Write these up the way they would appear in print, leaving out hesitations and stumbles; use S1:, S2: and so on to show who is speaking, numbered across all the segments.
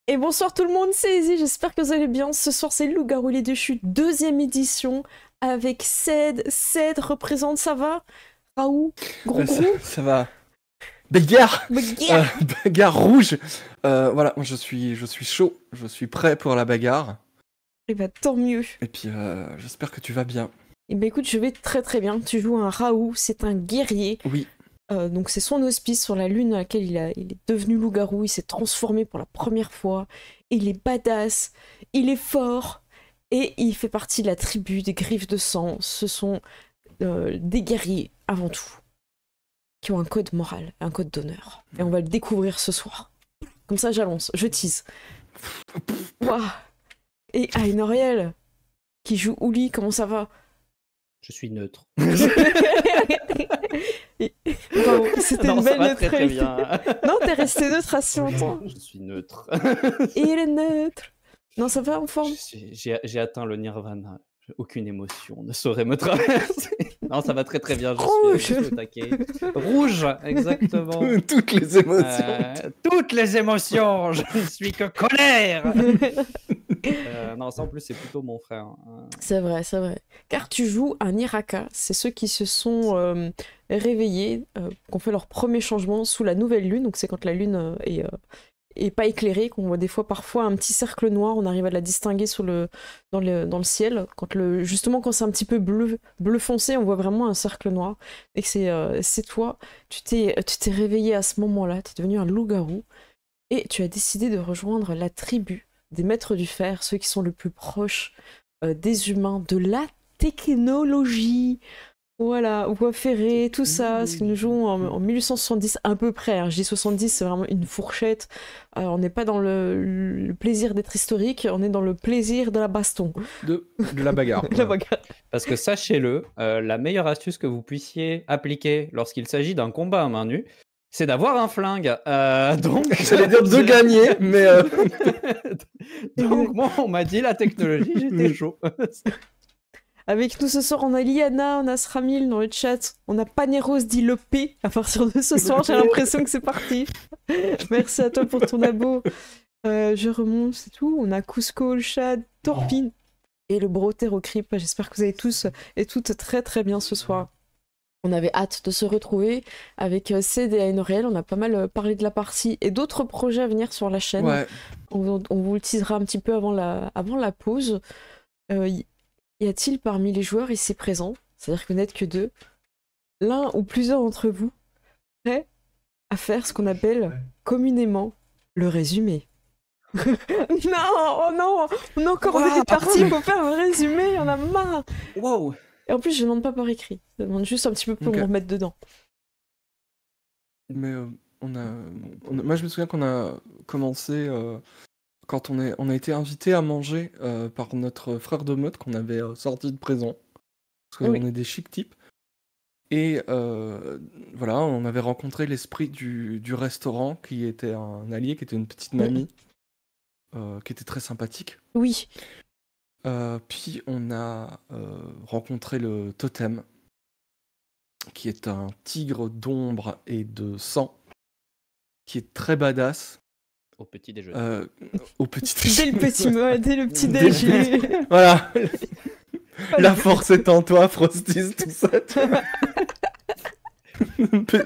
S1: Et bonsoir tout le monde, c'est Izzy, j'espère que vous allez bien. Ce soir c'est Loup-garou les déchus, deuxième édition, avec Ced. Ced représente, ça va Raoult Gros
S2: Ça,
S1: gros
S2: ça va. Bagarre
S1: Bagarre.
S2: Bagarre rouge. Voilà, moi je suis chaud, je suis prêt pour la bagarre.
S1: Et bah tant mieux.
S2: Et puis j'espère que tu vas bien.
S1: Et bah écoute, je vais très très bien. Tu joues un Raoult, c'est un guerrier.
S2: Oui.
S1: Donc c'est son hospice sur la lune à laquelle il est devenu loup-garou, il s'est transformé pour la première fois. Il est badass, il est fort, et il fait partie de la tribu des griffes de sang. Ce sont des guerriers avant tout, qui ont un code moral, un code d'honneur. Et on va le découvrir ce soir. Comme ça j'annonce, je tease. Waouh. Et Ainoriel, qui joue Ouli, comment ça va?
S3: Je suis neutre.
S1: Bravo, c'était
S3: Non,
S1: une
S3: ça
S1: belle
S3: va très très
S1: neutralité.
S3: bien.
S1: Non, t'es resté neutre assez longtemps.
S3: Je suis neutre.
S1: Il est neutre. Non, ça va en forme?
S3: J'ai atteint le nirvana. Aucune émotion ne saurait me traverser. Non, ça va très très bien. Je suis au taquet. Rouge, exactement.
S2: Toutes les émotions.
S3: Toutes les émotions. Je ne suis que colère. Non, ça en plus c'est plutôt mon frère.
S1: C'est vrai, c'est vrai. Car tu joues un Iraka. C'est ceux qui se sont réveillés, qui ont fait leur premier changement sous la nouvelle lune. Donc c'est quand la lune est pas éclairée, qu'on voit des fois parfois un petit cercle noir. On arrive à la distinguer dans le ciel. Justement quand c'est un petit peu bleu foncé, on voit vraiment un cercle noir. Et que c'est toi. Tu t'es réveillé à ce moment-là. Tu es devenu un loup-garou. Et tu as décidé de rejoindre la tribu des maîtres du fer, ceux qui sont le plus proches des humains, de la technologie. Voilà, voie ferrée, tout ça, ce que nous jouons en 1870 à peu près. Hein. Je dis 70, c'est vraiment une fourchette. On n'est pas dans le plaisir d'être historique, on est dans le plaisir de la baston.
S2: De la bagarre.
S1: La bagarre.
S3: Parce que sachez-le, la meilleure astuce que vous puissiez appliquer lorsqu'il s'agit d'un combat à main nue, c'est d'avoir un flingue. Donc,
S2: j'allais dire de gagner, mais
S3: donc moi, on m'a dit la technologie, j'étais chaud.
S1: Avec nous ce soir, on a Liana, on a Sramil dans le chat, on a Paneros dit le P. À partir de ce soir, j'ai l'impression que c'est parti. Merci à toi pour ton abo. Je remonte, c'est tout. On a Cusco, le chat, Torpine et le Brotérocrip. J'espère que vous allez tous et toutes très très bien ce soir. On avait hâte de se retrouver avec Ced et Ainoriel. On a pas mal parlé de la partie et d'autres projets à venir sur la chaîne.
S2: ouais.
S1: On vous le teasera un petit peu avant la pause. Y a-t-il parmi les joueurs ici présents, c'est-à-dire que vous n'êtes que deux, l'un ou plusieurs d'entre vous prêts à faire ce qu'on appelle communément le résumé? Non, oh non, on a encore des parties, il faut faire le résumé, il y en a marre.
S3: Wow.
S1: Et en plus, je ne demande pas par écrit, je demande juste un petit peu pour me remettre dedans.
S2: Mais moi je me souviens qu'on a commencé quand on a été invité à manger par notre frère de meute qu'on avait sorti de prison. Parce qu'on est des chic types. Et voilà, on avait rencontré l'esprit du restaurant qui était un allié, qui était une petite mamie, qui était très sympathique.
S1: Oui.
S2: Puis on a rencontré le totem, qui est un tigre d'ombre et de sang, qui est très badass.
S3: Au petit déjeuner.
S2: Au petit déjeuner.
S1: Dès le petit déjeuner.
S2: Voilà. La force est en toi, Frosties, tout ça.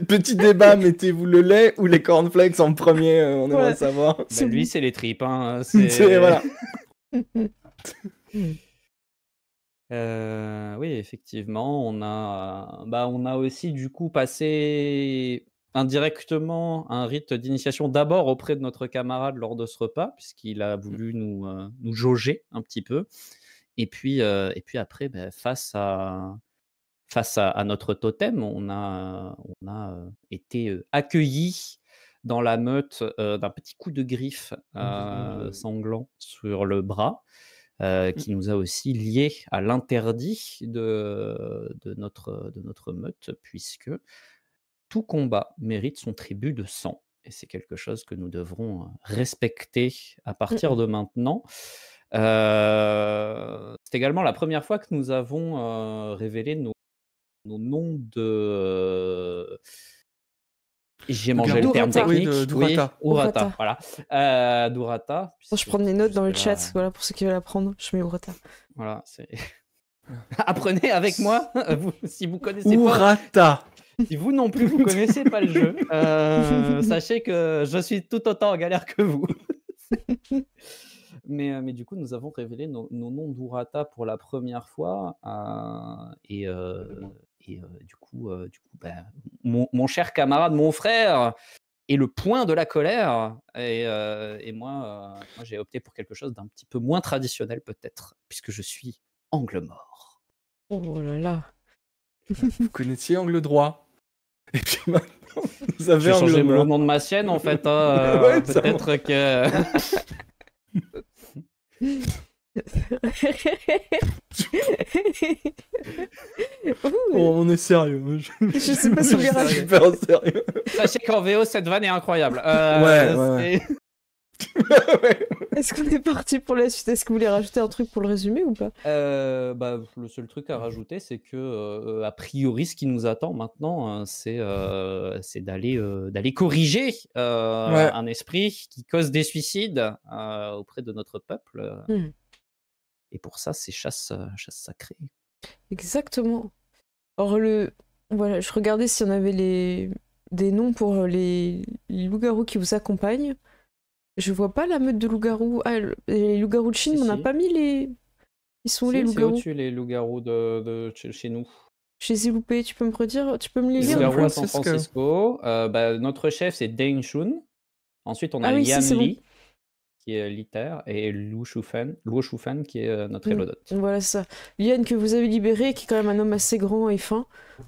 S2: Petit débat, mettez-vous le lait ou les cornflakes en premier, on aimerait savoir.
S3: Bah, lui, c'est les tripes. Hein.
S2: Voilà.
S3: Oui, effectivement, on a aussi du coup passé indirectement un rite d'initiation d'abord auprès de notre camarade lors de ce repas, puisqu'il a voulu nous jauger un petit peu. Et puis après, face à notre totem, on a été accueillis dans la meute d'un petit coup de griffe sanglant sur le bras, qui nous a aussi liés à l'interdit de notre meute, puisque tout combat mérite son tribut de sang. Et c'est quelque chose que nous devrons respecter à partir de maintenant. C'est également la première fois que nous avons révélé nos noms J'ai mangé le terme
S1: Durata.
S2: Oui,
S3: technique.
S2: Durata.
S3: Urata, voilà. Durata.
S1: Je prends des notes dans le
S3: puisque là,
S1: chat, voilà, pour ceux qui veulent apprendre. Je mets Urata.
S3: Voilà, c'est. Apprenez avec moi, si vous connaissez pas.
S2: Urata.
S3: Si vous non plus, vous connaissez pas le jeu, sachez que je suis tout autant en galère que vous. Mais du coup, nous avons révélé nos noms d'Urata pour la première fois. Du coup, bah, mon cher camarade, mon frère, est le point de la colère. Et moi, j'ai opté pour quelque chose d'un petit peu moins traditionnel, peut-être, puisque je suis angle mort.
S1: Oh là là.
S2: Vous connaissiez angle droit. Et puis maintenant, vous avez
S3: J'ai changé
S2: angle
S3: le
S2: mort.
S3: nom de ma sienne, en fait.
S2: Ouais, ça
S3: Peut-être que.
S2: On est sérieux.
S1: Je sais pas si on
S2: Je
S1: verra.
S2: suis super sérieux.
S3: Sachez qu'en VO, cette vanne est incroyable.
S2: Ouais.
S1: Est-ce qu'on est parti pour la suite? Est-ce que vous voulez rajouter un truc pour le résumé ou pas?
S3: Bah, le seul truc à rajouter, c'est que, a priori, ce qui nous attend maintenant, c'est d'aller corriger un esprit qui cause des suicides auprès de notre peuple. Et pour ça, c'est chasse sacrée.
S1: Exactement. Or, voilà, je regardais si on avait des noms pour les loups-garous qui vous accompagnent. Je vois pas la meute de loups-garous. Ah, les loups-garous de Chine,
S3: Si,
S1: on n'a
S3: si.
S1: pas mis les. Ils sont où les
S3: C'est
S1: loups-garous?
S3: au-dessus, les loups-garous de chez nous.
S1: Je les ai loupés, tu peux me redire? Tu peux me les
S2: San
S1: lire?
S3: Loups-garous à San
S2: Francisco.
S3: Francisco. Notre chef, c'est Dane Shun. Ensuite, on a
S1: Ah oui,
S3: Lian
S1: c'est bon.
S3: Li, qui est Liter, et Luo Shufan, qui est notre Elodot.
S1: Voilà, c'est ça. Liane que vous avez libéré, qui est quand même un homme assez grand et fin,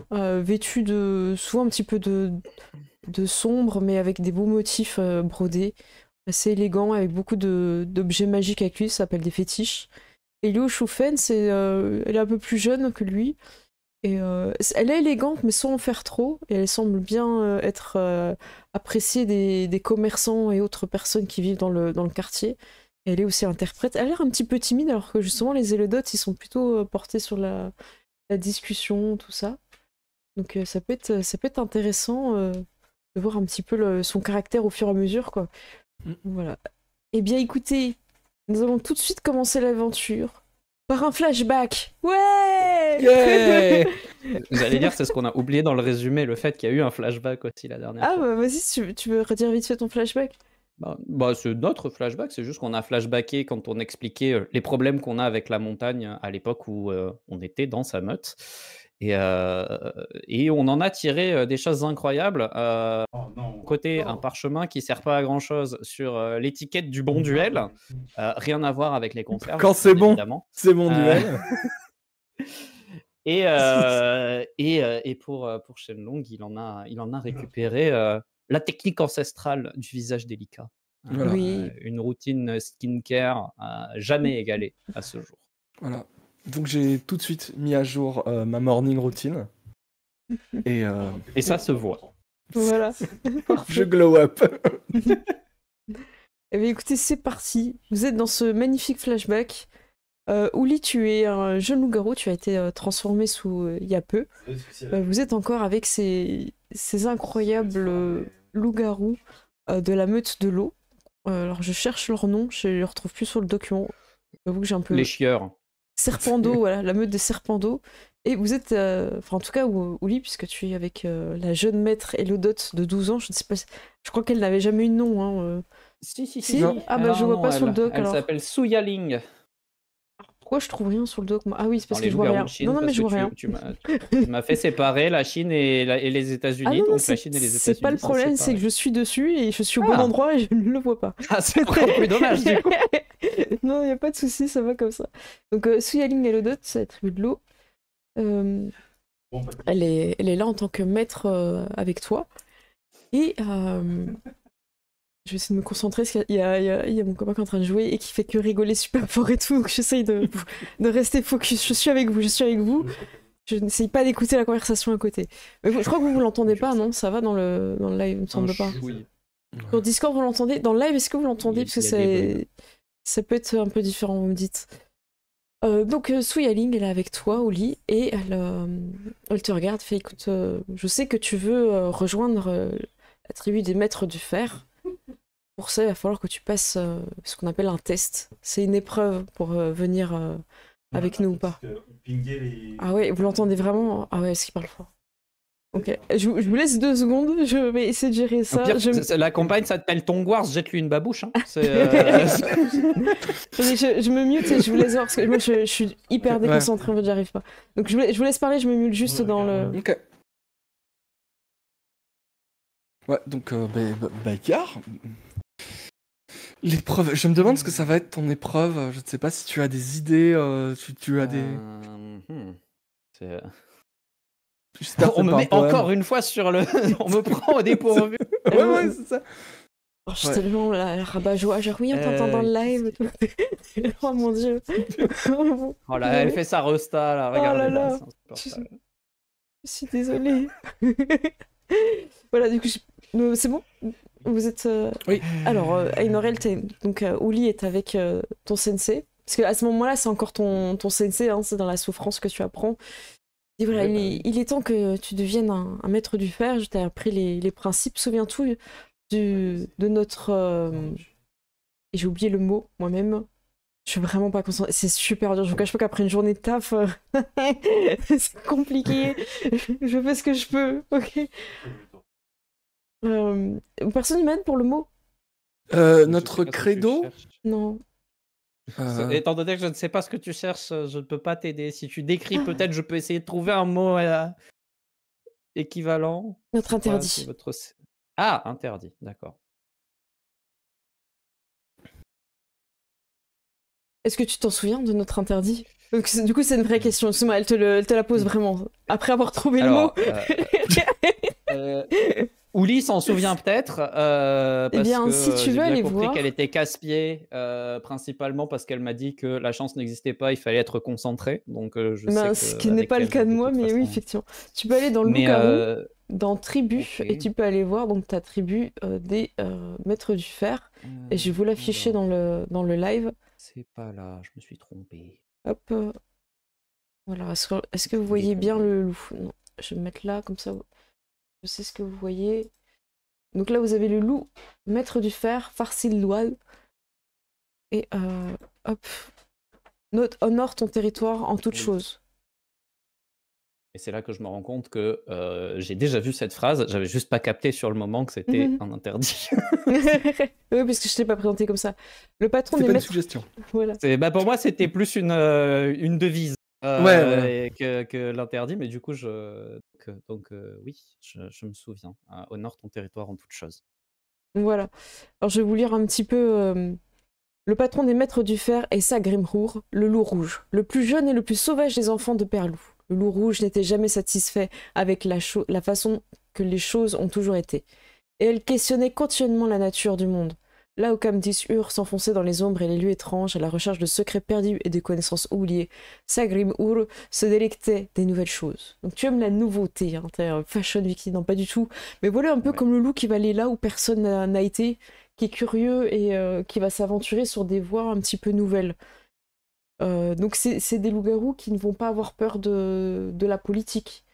S1: vêtu de souvent un petit peu de sombre, mais avec des beaux motifs brodés, assez élégant, avec beaucoup d'objets magiques avec lui, ça s'appelle des fétiches. Et Liu Shufen, elle est un peu plus jeune que lui, et elle est élégante, mais sans en faire trop, et elle semble bien être appréciée des commerçants et autres personnes qui vivent dans le quartier. Et elle est aussi interprète. Elle a l'air un petit peu timide, alors que justement les Élodotes, ils sont plutôt portés sur la discussion, tout ça. Donc ça peut être intéressant de voir un petit peu son caractère au fur et à mesure, quoi. Voilà. Eh bien, écoutez, nous allons tout de suite commencer l'aventure par un flashback. Ouais.
S2: Yeah.
S3: J'allais dire, c'est ce qu'on a oublié dans le résumé, le fait qu'il y a eu un flashback aussi la dernière
S1: Ah
S3: fois.
S1: bah vas-y, tu veux redire vite fait ton flashback?
S3: Bah, c'est notre flashback, c'est juste qu'on a flashbacké quand on expliquait les problèmes qu'on a avec la montagne à l'époque où on était dans sa meute. Et on en a tiré des choses incroyables. Côté un parchemin qui sert pas à grand chose sur l'étiquette du bon duel, rien à voir avec les conserves.
S2: Quand c'est bon,
S3: évidemment.
S2: c'est bon duel.
S3: Et pour Shenlong, il en a récupéré la technique ancestrale du visage délicat.
S2: Voilà.
S1: Oui.
S3: Une routine skincare jamais égalée à ce jour.
S2: Voilà. Donc j'ai tout de suite mis à jour ma morning routine. Et
S3: ça se voit.
S1: Voilà.
S2: je glow up.
S1: Eh bien, écoutez, c'est parti. Vous êtes dans ce magnifique flashback. Ouli, tu es un jeune loup-garou, tu as été transformé il y a peu. Vous êtes encore avec ces incroyables loups-garous de la meute de l'eau. Alors, je cherche leur nom, je ne les retrouve plus sur le document. J'avoue que j'ai un peu...
S3: Les chieurs.
S1: Serpent d'eau, voilà, la meute des serpents d'eau. Et vous êtes, enfin en tout cas, Ouli, puisque tu es avec la jeune maître Elodot de 12 ans, je ne sais pas, je crois qu'elle n'avait jamais eu de nom. Hein,
S3: Si.
S1: Non. Ah bah je vois pas sur le doc
S3: elle
S1: alors.
S3: s'appelle Su Yaling.
S1: Pourquoi je trouve rien sur le doc moi? Ah oui, c'est parce
S3: Dans
S1: que
S3: les
S1: je vois
S3: loups-garous
S1: rien.
S3: de Chine,
S1: Non, mais
S3: parce
S1: je
S3: que
S1: vois rien.
S3: tu m'as fait séparer la Chine et les États-Unis.
S1: Ah non,
S3: Donc la Chine et les États-Unis.
S1: c'est pas le problème, c'est que je suis dessus et je suis au
S3: Ah.
S1: bon endroit et je ne le vois pas.
S3: Ah, c'est encore plus dommage du coup.
S1: Non, il n'y a pas de souci, ça va comme ça. Donc Su Yaling Elodot, c'est la tribu de l'eau. Elle est là en tant que maître avec toi. Et je vais essayer de me concentrer parce qu'il y a mon copain qui est en train de jouer et qui fait que rigoler super fort et tout. Donc j'essaye de rester focus. Je suis avec vous. Je n'essaye pas d'écouter la conversation à côté. Mais je crois que vous l'entendez pas, non? Ça va dans le live, il me semble pas.
S3: Oui.
S1: Sur Discord, vous l'entendez? Dans le live, est-ce que vous l'entendez? Parce que ça peut être un peu différent, vous me dites. Donc Su Yaling, elle est avec toi au lit et elle te regarde, fait écoute, je sais que tu veux rejoindre attribue des maîtres du fer. Pour ça, il va falloir que tu passes ce qu'on appelle un test. C'est une épreuve pour venir avec nous ou pas. Ah ouais, vous l'entendez vraiment? Ah ouais, est-ce qu'il parle fort? Ok, je vous laisse 2 secondes, je vais essayer de gérer
S3: Au
S1: ça.
S3: pire, la campagne s'appelle Tongwars, jette-lui une babouche. Hein.
S1: Je me mute et je vous laisse voir parce que moi je suis hyper déconcentrée, en fait, j'arrive pas. Donc je vous laisse parler, je me mute juste dans le.
S2: Ok. Ouais, donc bagarre. L'épreuve, je me demande ce que ça va être ton épreuve. Je ne sais pas si tu as des idées, tu as des.
S3: On me met encore une fois sur le. On me prend au dépourvu.
S2: Ouais, c'est ça.
S1: Oh, je suis tellement la rabat-joie, genre oui, on t'entend dans le live. Oh mon dieu.
S3: Oh là, elle fait sa resta là, regardez.
S1: Oh là là. Je suis désolée. Voilà, du coup, c'est bon? Vous êtes.
S2: Oui.
S1: Alors, Ainorel, donc Uli est avec ton sensei. Parce qu'à ce moment-là, c'est encore ton sensei, hein, c'est dans la souffrance que tu apprends. Et voilà, il est temps que tu deviennes un maître du fer. Je t'ai appris les principes. Souviens-toi de notre. Et j'ai oublié le mot moi-même. Je suis vraiment pas concentrée. C'est super dur. Je vous cache pas qu'après une journée de taf, c'est compliqué. Je fais ce que je peux, ok. Personne m'aide pour le mot?
S2: Notre credo?
S1: Non.
S3: Étant donné que je ne sais pas ce que tu cherches, je ne peux pas t'aider. Si tu décris, peut-être je peux essayer de trouver un mot équivalent.
S1: Notre interdit.
S3: Ah, interdit, d'accord.
S1: Est-ce que tu t'en souviens de notre interdit? Du coup, c'est une vraie question. Excuse-moi, elle te la pose vraiment. Après avoir trouvé le mot.
S3: Ouli s'en souvient peut-être.
S1: Eh bien, si tu veux aller voir.
S3: Qu'elle était casse-pied, principalement parce qu'elle m'a dit que la chance n'existait pas, il fallait être concentré. Donc,
S1: ce qui n'est pas le cas de moi, mais oui, effectivement. Tu peux aller dans le loup-garou, dans tribu, et tu peux aller voir donc ta tribu des maîtres du fer. Et je vais vous l'afficher dans le live.
S3: C'est pas là, je me suis trompé.
S1: Hop. Voilà, est-ce que vous voyez bien le loup? Non, je vais me mettre là, comme ça, je sais ce que vous voyez. Donc là, vous avez le loup, maître du fer, Farsil Loual. Et hop. Honore ton territoire en toute chose.
S3: Et c'est là que je me rends compte que j'ai déjà vu cette phrase, j'avais juste pas capté sur le moment que c'était un interdit.
S1: Oui, parce que je t'ai pas présenté comme ça. Le patron des maîtres...
S2: suggestion.
S1: Voilà.
S3: Pour moi, c'était plus une devise que l'interdit, mais du coup, donc oui, je me souviens. Honore ton territoire en toute chose.
S1: Voilà. Alors, je vais vous lire un petit peu... Le patron des maîtres du fer est Sagrimhour, le loup rouge, le plus jeune et le plus sauvage des enfants de Perlou. Le loup rouge n'était jamais satisfait avec la façon que les choses ont toujours été. Et elle questionnait continuellement la nature du monde. Là où Kamdis-Ur s'enfonçait dans les ombres et les lieux étranges à la recherche de secrets perdus et de connaissances oubliées, Sagrim-Ur se délectait des nouvelles choses. Donc tu aimes la nouveauté, hein, t'es un fashion wiki, non pas du tout. Mais voilà un peu comme le loup qui va aller là où personne n'a été, qui est curieux et qui va s'aventurer sur des voies un petit peu nouvelles. Donc c'est des loups-garous qui ne vont pas avoir peur de la politique.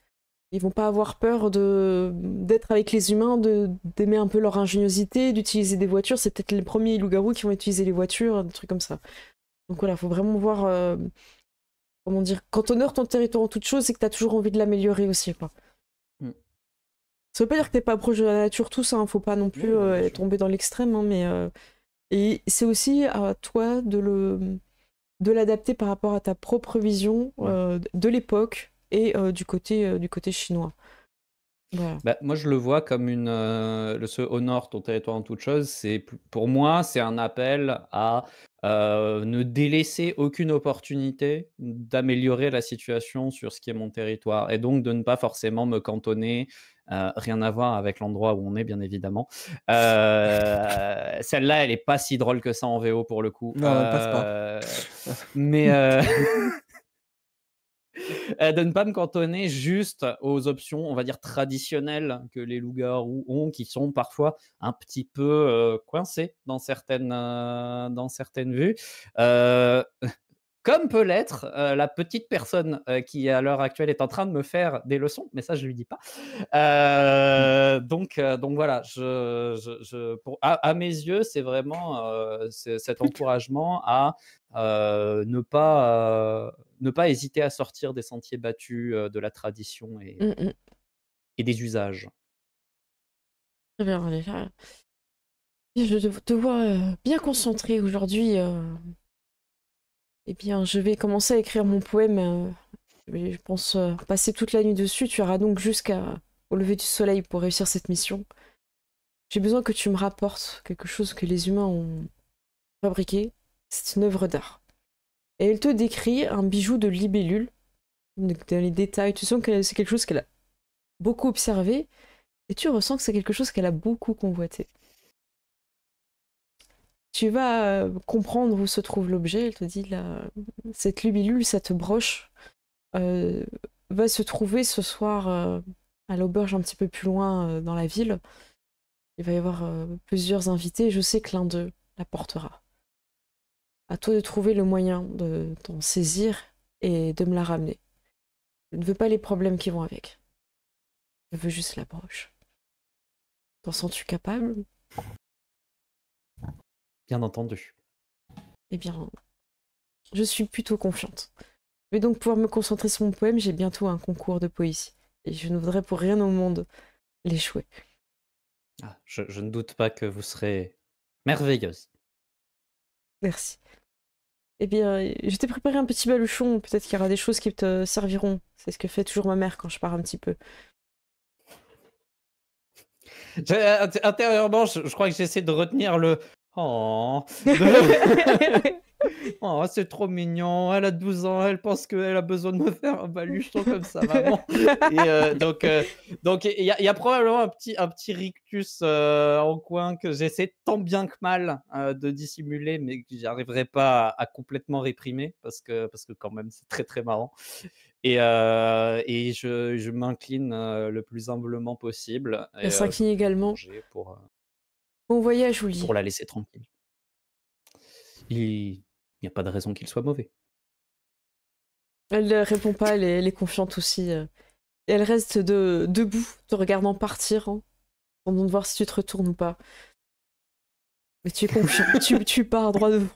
S1: Ils vont pas avoir peur d'être avec les humains, d'aimer un peu leur ingéniosité, d'utiliser des voitures. C'est peut-être les premiers loups-garous qui vont utiliser les voitures, des trucs comme ça. Donc voilà, faut vraiment voir... comment dire, quand t'honores ton territoire en toute chose, c'est que t'as toujours envie de l'améliorer aussi, quoi. Ça veut pas dire que t'es pas proche de la nature, tout ça, hein, faut pas non plus tomber dans l'extrême, hein, mais... Et c'est aussi à toi de l'adapter par rapport à ta propre vision de l'époque et du côté chinois. Voilà.
S3: Moi, je le vois comme ce honore ton territoire en toute chose. Pour moi, c'est un appel à ne délaisser aucune opportunité d'améliorer la situation sur ce qui est mon territoire et donc de ne pas forcément me cantonner. Rien à voir avec l'endroit où on est, bien évidemment. Celle-là, elle est pas si drôle que ça en VO pour le coup.
S2: Non, elle passe pas.
S3: Mais de ne pas me cantonner juste aux options, on va dire, traditionnelles que les loups-garous ont, qui sont parfois un petit peu coincées dans certaines vues. comme peut l'être la petite personne qui, à l'heure actuelle, est en train de me faire des leçons, mais ça, je ne lui dis pas. Donc voilà, à mes yeux, c'est vraiment cet encouragement à ne pas hésiter à sortir des sentiers battus de la tradition et des usages.
S1: Très bien, déjà. Je te vois bien concentré aujourd'hui. Eh bien, je vais commencer à écrire mon poème. Je pense passer toute la nuit dessus. Tu auras donc jusqu'au lever du soleil pour réussir cette mission. J'ai besoin que tu me rapportes quelque chose que les humains ont fabriqué. C'est une œuvre d'art. Et elle te décrit un bijou de libellule. Dans les détails, tu sens que c'est quelque chose qu'elle a beaucoup observé. Et tu ressens que c'est quelque chose qu'elle a beaucoup convoité. Tu vas comprendre où se trouve l'objet. Elle te dit, cette libellule, cette broche, va se trouver ce soir à l'auberge un petit peu plus loin dans la ville. Il va y avoir plusieurs invités. Je sais que l'un d'eux la portera. À toi de trouver le moyen de t'en saisir et de me la ramener. Je ne veux pas les problèmes qui vont avec. Je veux juste la broche. T'en sens-tu capable?
S3: Bien entendu.
S1: Eh bien, je suis plutôt confiante. Je vais donc pouvoir me concentrer sur mon poème. J'ai bientôt un concours de poésie. Et je ne voudrais pour rien au monde l'échouer.
S3: Je ne doute pas que vous serez merveilleuse.
S1: Merci. Eh bien, je t'ai préparé un petit baluchon. Peut-être qu'il y aura des choses qui te serviront. C'est ce que fait toujours ma mère quand je pars un petit peu.
S3: Intérieurement, je crois que j'essaie de retenir le « Oh, oh c'est trop mignon, elle a 12 ans, elle pense qu'elle a besoin de me faire un baluchon comme ça, maman. » Et donc il y a probablement un petit rictus en coin que j'essaie tant bien que mal de dissimuler, mais que j'arriverai pas à complètement réprimer parce que quand même c'est très très marrant. Et je m'incline le plus humblement possible.
S1: Elle s'incline également.
S3: Pour
S1: bon voyage, Julie.
S3: Pour la laisser tranquille. Il n'y a pas de raison qu'il soit mauvais.
S1: Elle ne répond pas, elle est confiante aussi. Et elle reste debout, te regardant partir, en attendant de voir si tu te retournes ou pas. Mais tu es confiant, tu pars droit devant.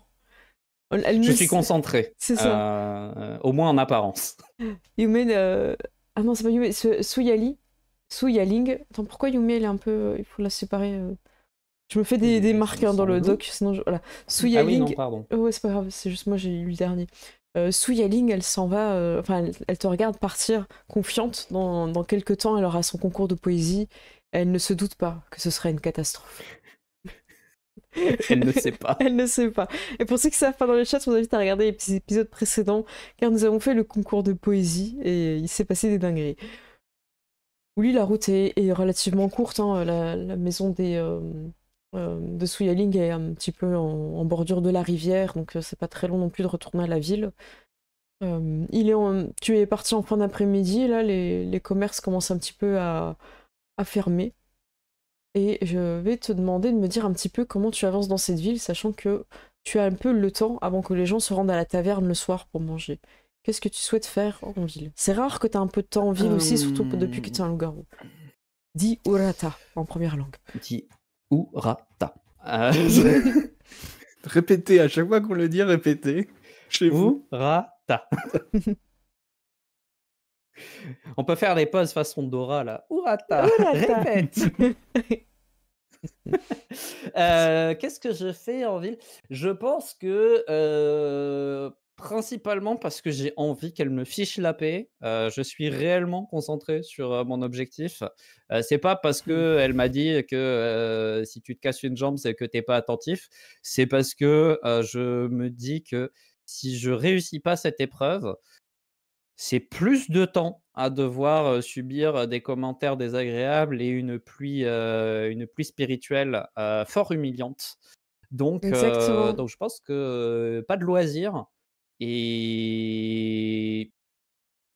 S3: Je suis concentré.
S1: C'est ça.
S3: Au moins en apparence.
S1: Yume, ah non, c'est pas Yume, Su-Yaling. Attends, pourquoi Yume, elle est un peu... Il faut la séparer. Je me fais des marques dans le doc, sinon voilà.
S3: Ah oui, non, pardon.
S1: Oh, ouais, c'est pas grave, c'est juste moi, j'ai lu le dernier. Su-Yaling, elle s'en va... Enfin, elle te regarde partir confiante. Dans quelques temps, elle aura son concours de poésie. Elle ne se doute pas que ce sera une catastrophe.
S3: Elle ne sait pas.
S1: Elle ne sait pas. Et pour ceux qui ne savent pas dans le chat, je vous invite à regarder les épisodes précédents, car nous avons fait le concours de poésie et il s'est passé des dingueries. Oui, la route est relativement courte. Hein. La maison de Su-Yaling est un petit peu en bordure de la rivière, donc c'est pas très long non plus de retourner à la ville. Tu es parti en fin d'après-midi, là, les commerces commencent un petit peu à fermer. Et je vais te demander de me dire un petit peu comment tu avances dans cette ville, sachant que tu as un peu le temps avant que les gens se rendent à la taverne le soir pour manger. Qu'est-ce que tu souhaites faire en ville? C'est rare que tu as un peu de temps en ville aussi, surtout depuis que tu es un loup-garou. Dis Urata en première langue.
S3: Dis Urata.
S2: Répétez, à chaque fois qu'on le dit, répétez. Chez vous.
S3: Urata. On peut faire les pauses façon Dora là. Urata. Répète. Qu'est-ce que je fais en ville? Je pense que principalement parce que j'ai envie qu'elle me fiche la paix. Je suis réellement concentré sur mon objectif. C'est pas parce qu'elle m'a dit que si tu te casses une jambe, c'est que t'es pas attentif. C'est parce que je me dis que si je réussis pas cette épreuve, c'est plus de temps à devoir subir des commentaires désagréables et une pluie spirituelle fort humiliante. Donc je pense que pas de loisirs. Et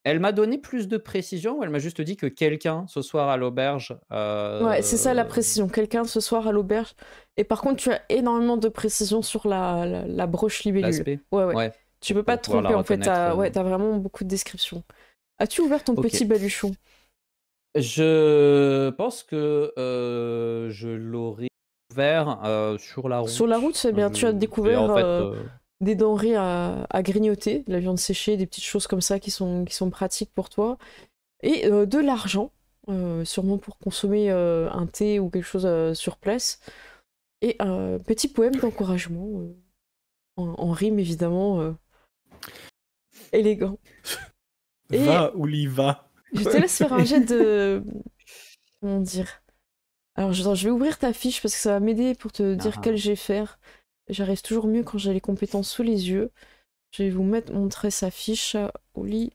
S3: elle m'a donné plus de précision ou elle m'a juste dit que quelqu'un ce soir à l'auberge...
S1: Ouais, c'est ça la précision. Quelqu'un ce soir à l'auberge. Et par contre, tu as énormément de précision sur la broche libellule.
S3: L'aspect.
S1: Ouais. Tu peux pas te
S3: pouvoir la
S1: tromper en fait,
S3: reconnaître,
S1: ouais, t'as vraiment beaucoup de descriptions. As-tu ouvert ton
S3: Ok.
S1: petit baluchon?
S3: Je pense que je l'aurais ouvert sur la
S1: Sur la
S3: route.
S1: route, eh bien, tu as
S3: Et
S1: découvert
S3: en fait,
S1: des denrées à grignoter, de la viande séchée, des petites choses comme ça qui sont pratiques pour toi, et de l'argent, sûrement pour consommer un thé ou quelque chose sur place, et un petit poème d'encouragement, en rime évidemment, élégant. Et
S2: Va, Ouli, va.
S1: je te laisse faire un jet de... Comment dire? Alors je vais ouvrir ta fiche parce que ça va m'aider pour te dire quel jet faire. J'arrive toujours mieux quand j'ai les compétences sous les yeux. Je vais vous montrer sa fiche au lit.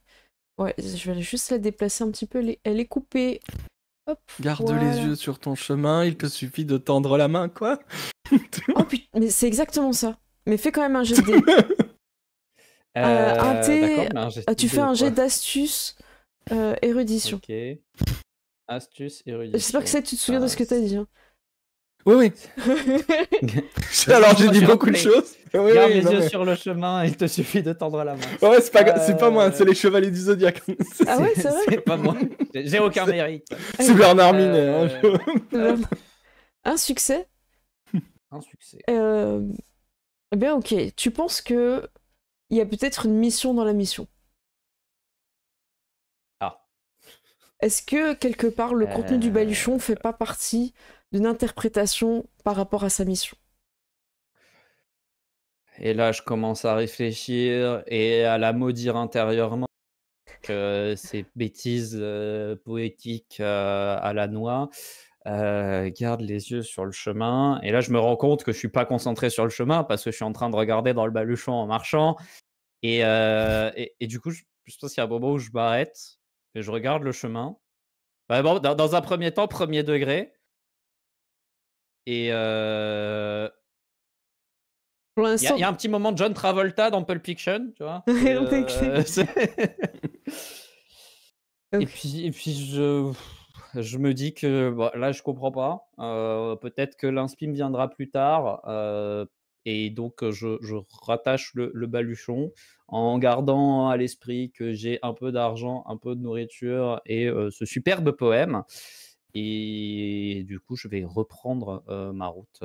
S1: Ouais, je vais juste la déplacer un petit peu. Elle est coupée. Hop,
S2: Garde
S1: voilà.
S2: les yeux sur ton chemin, il te suffit de tendre la main, quoi.
S1: Oh putain, mais c'est exactement ça. Mais fais quand même un jet de dés. Un thé.
S3: d'accord, mais
S1: Tu fais un jet d'astuce, érudition.
S3: Ok. Astuce, érudition.
S1: J'espère que tu te souviens de ce que t'as dit. Hein.
S2: Oui, oui. Alors j'ai dit beaucoup de
S3: rappelé.
S2: choses. Oui,
S3: Garde
S2: oui,
S3: les
S2: non,
S3: yeux
S2: mais-
S3: sur le chemin, il te suffit de tendre la main.
S2: Ouais, c'est pas moi, c'est les chevaliers du zodiaque.
S1: Ah ouais, c'est vrai.
S3: C'est pas moi. J'ai aucun mérite.
S2: C'est Bernard Minet. Hein,
S1: Un succès.
S3: Un succès.
S1: Eh bien, ok. Tu penses que il y a peut-être une mission dans la mission.
S3: Ah.
S1: Est-ce que quelque part le contenu du baluchon fait pas partie d'une interprétation par rapport à sa mission?
S3: Et là, je commence à réfléchir et à la maudire intérieurement. Que ces bêtises poétiques à la noix. Garde les yeux sur le chemin. Et là, je me rends compte que je suis pas concentré sur le chemin parce que je suis en train de regarder dans le baluchon en marchant. Et du coup, je pense qu'il y a un moment où je m'arrête et je regarde le chemin. Bah, bon, dans un premier temps, premier degré. Et
S1: Pour
S3: il
S1: l'instant,
S3: y a un petit moment de John Travolta dans Pulp Fiction, tu vois.
S1: On t'écrit.
S3: Et puis je me dis que bah, là, je comprends pas. Peut-être que l'inspi me viendra plus tard. Et donc, je rattache le baluchon en gardant à l'esprit que j'ai un peu d'argent, un peu de nourriture et ce superbe poème. Et du coup, je vais reprendre ma route.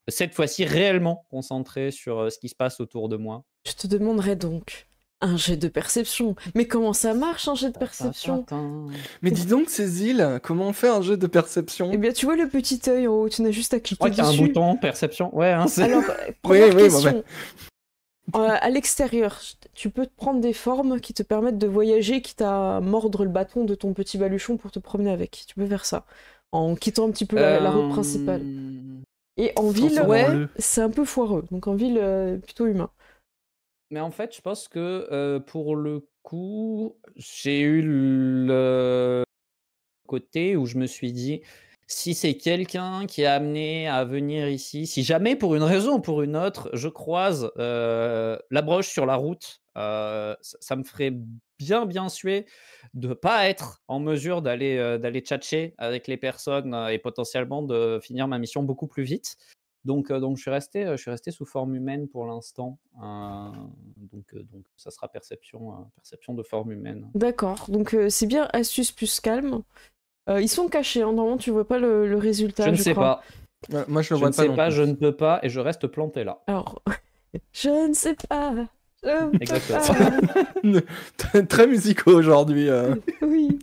S3: Cette fois-ci, réellement concentré sur ce qui se passe autour de moi.
S1: je te demanderai donc un jet de perception. Mais comment ça marche un jet de perception?
S2: Mais dis donc, ces îles, comment on fait un jeu de perception?
S1: Eh bien, tu vois le petit œil en haut, tu n'as juste à
S3: Je crois
S1: cliquer
S3: qu'il y a un
S1: dessus.
S3: bouton perception. Ouais, hein, c'est...
S1: Alors,
S2: Oui,
S1: première
S2: oui,
S1: question. À l'extérieur, tu peux te prendre des formes qui te permettent de voyager, quitte à mordre le bâton de ton petit baluchon pour te promener avec. Tu peux faire ça, en quittant un petit peu la route principale. Et en ville,
S2: Transformons-le.
S1: c'est un peu foireux. Donc en ville, plutôt humain.
S3: Mais en fait, je pense que pour le coup, j'ai eu le côté où je me suis dit, si c'est quelqu'un qui est amené à venir ici, si jamais pour une raison ou pour une autre, je croise la broche sur la route, ça me ferait bien suer de ne pas être en mesure d'aller tchatcher avec les personnes et potentiellement de finir ma mission beaucoup plus vite. Donc je suis resté sous forme humaine pour l'instant. Donc ça sera perception de forme humaine.
S1: D'accord. Donc c'est bien astuce plus calme. Ils sont cachés, hein. Normalement tu vois pas le résultat.
S3: Je ne sais
S1: crois.
S3: pas.
S2: Ouais, moi, je le
S3: Je
S2: vois
S3: ne
S2: pas
S3: sais
S2: non
S3: pas,
S2: plus.
S3: je ne peux pas et je reste planté là.
S1: Alors, je ne sais pas. Je ne peux
S3: Exactement.
S1: pas.
S2: Très musicaux aujourd'hui.
S1: Oui.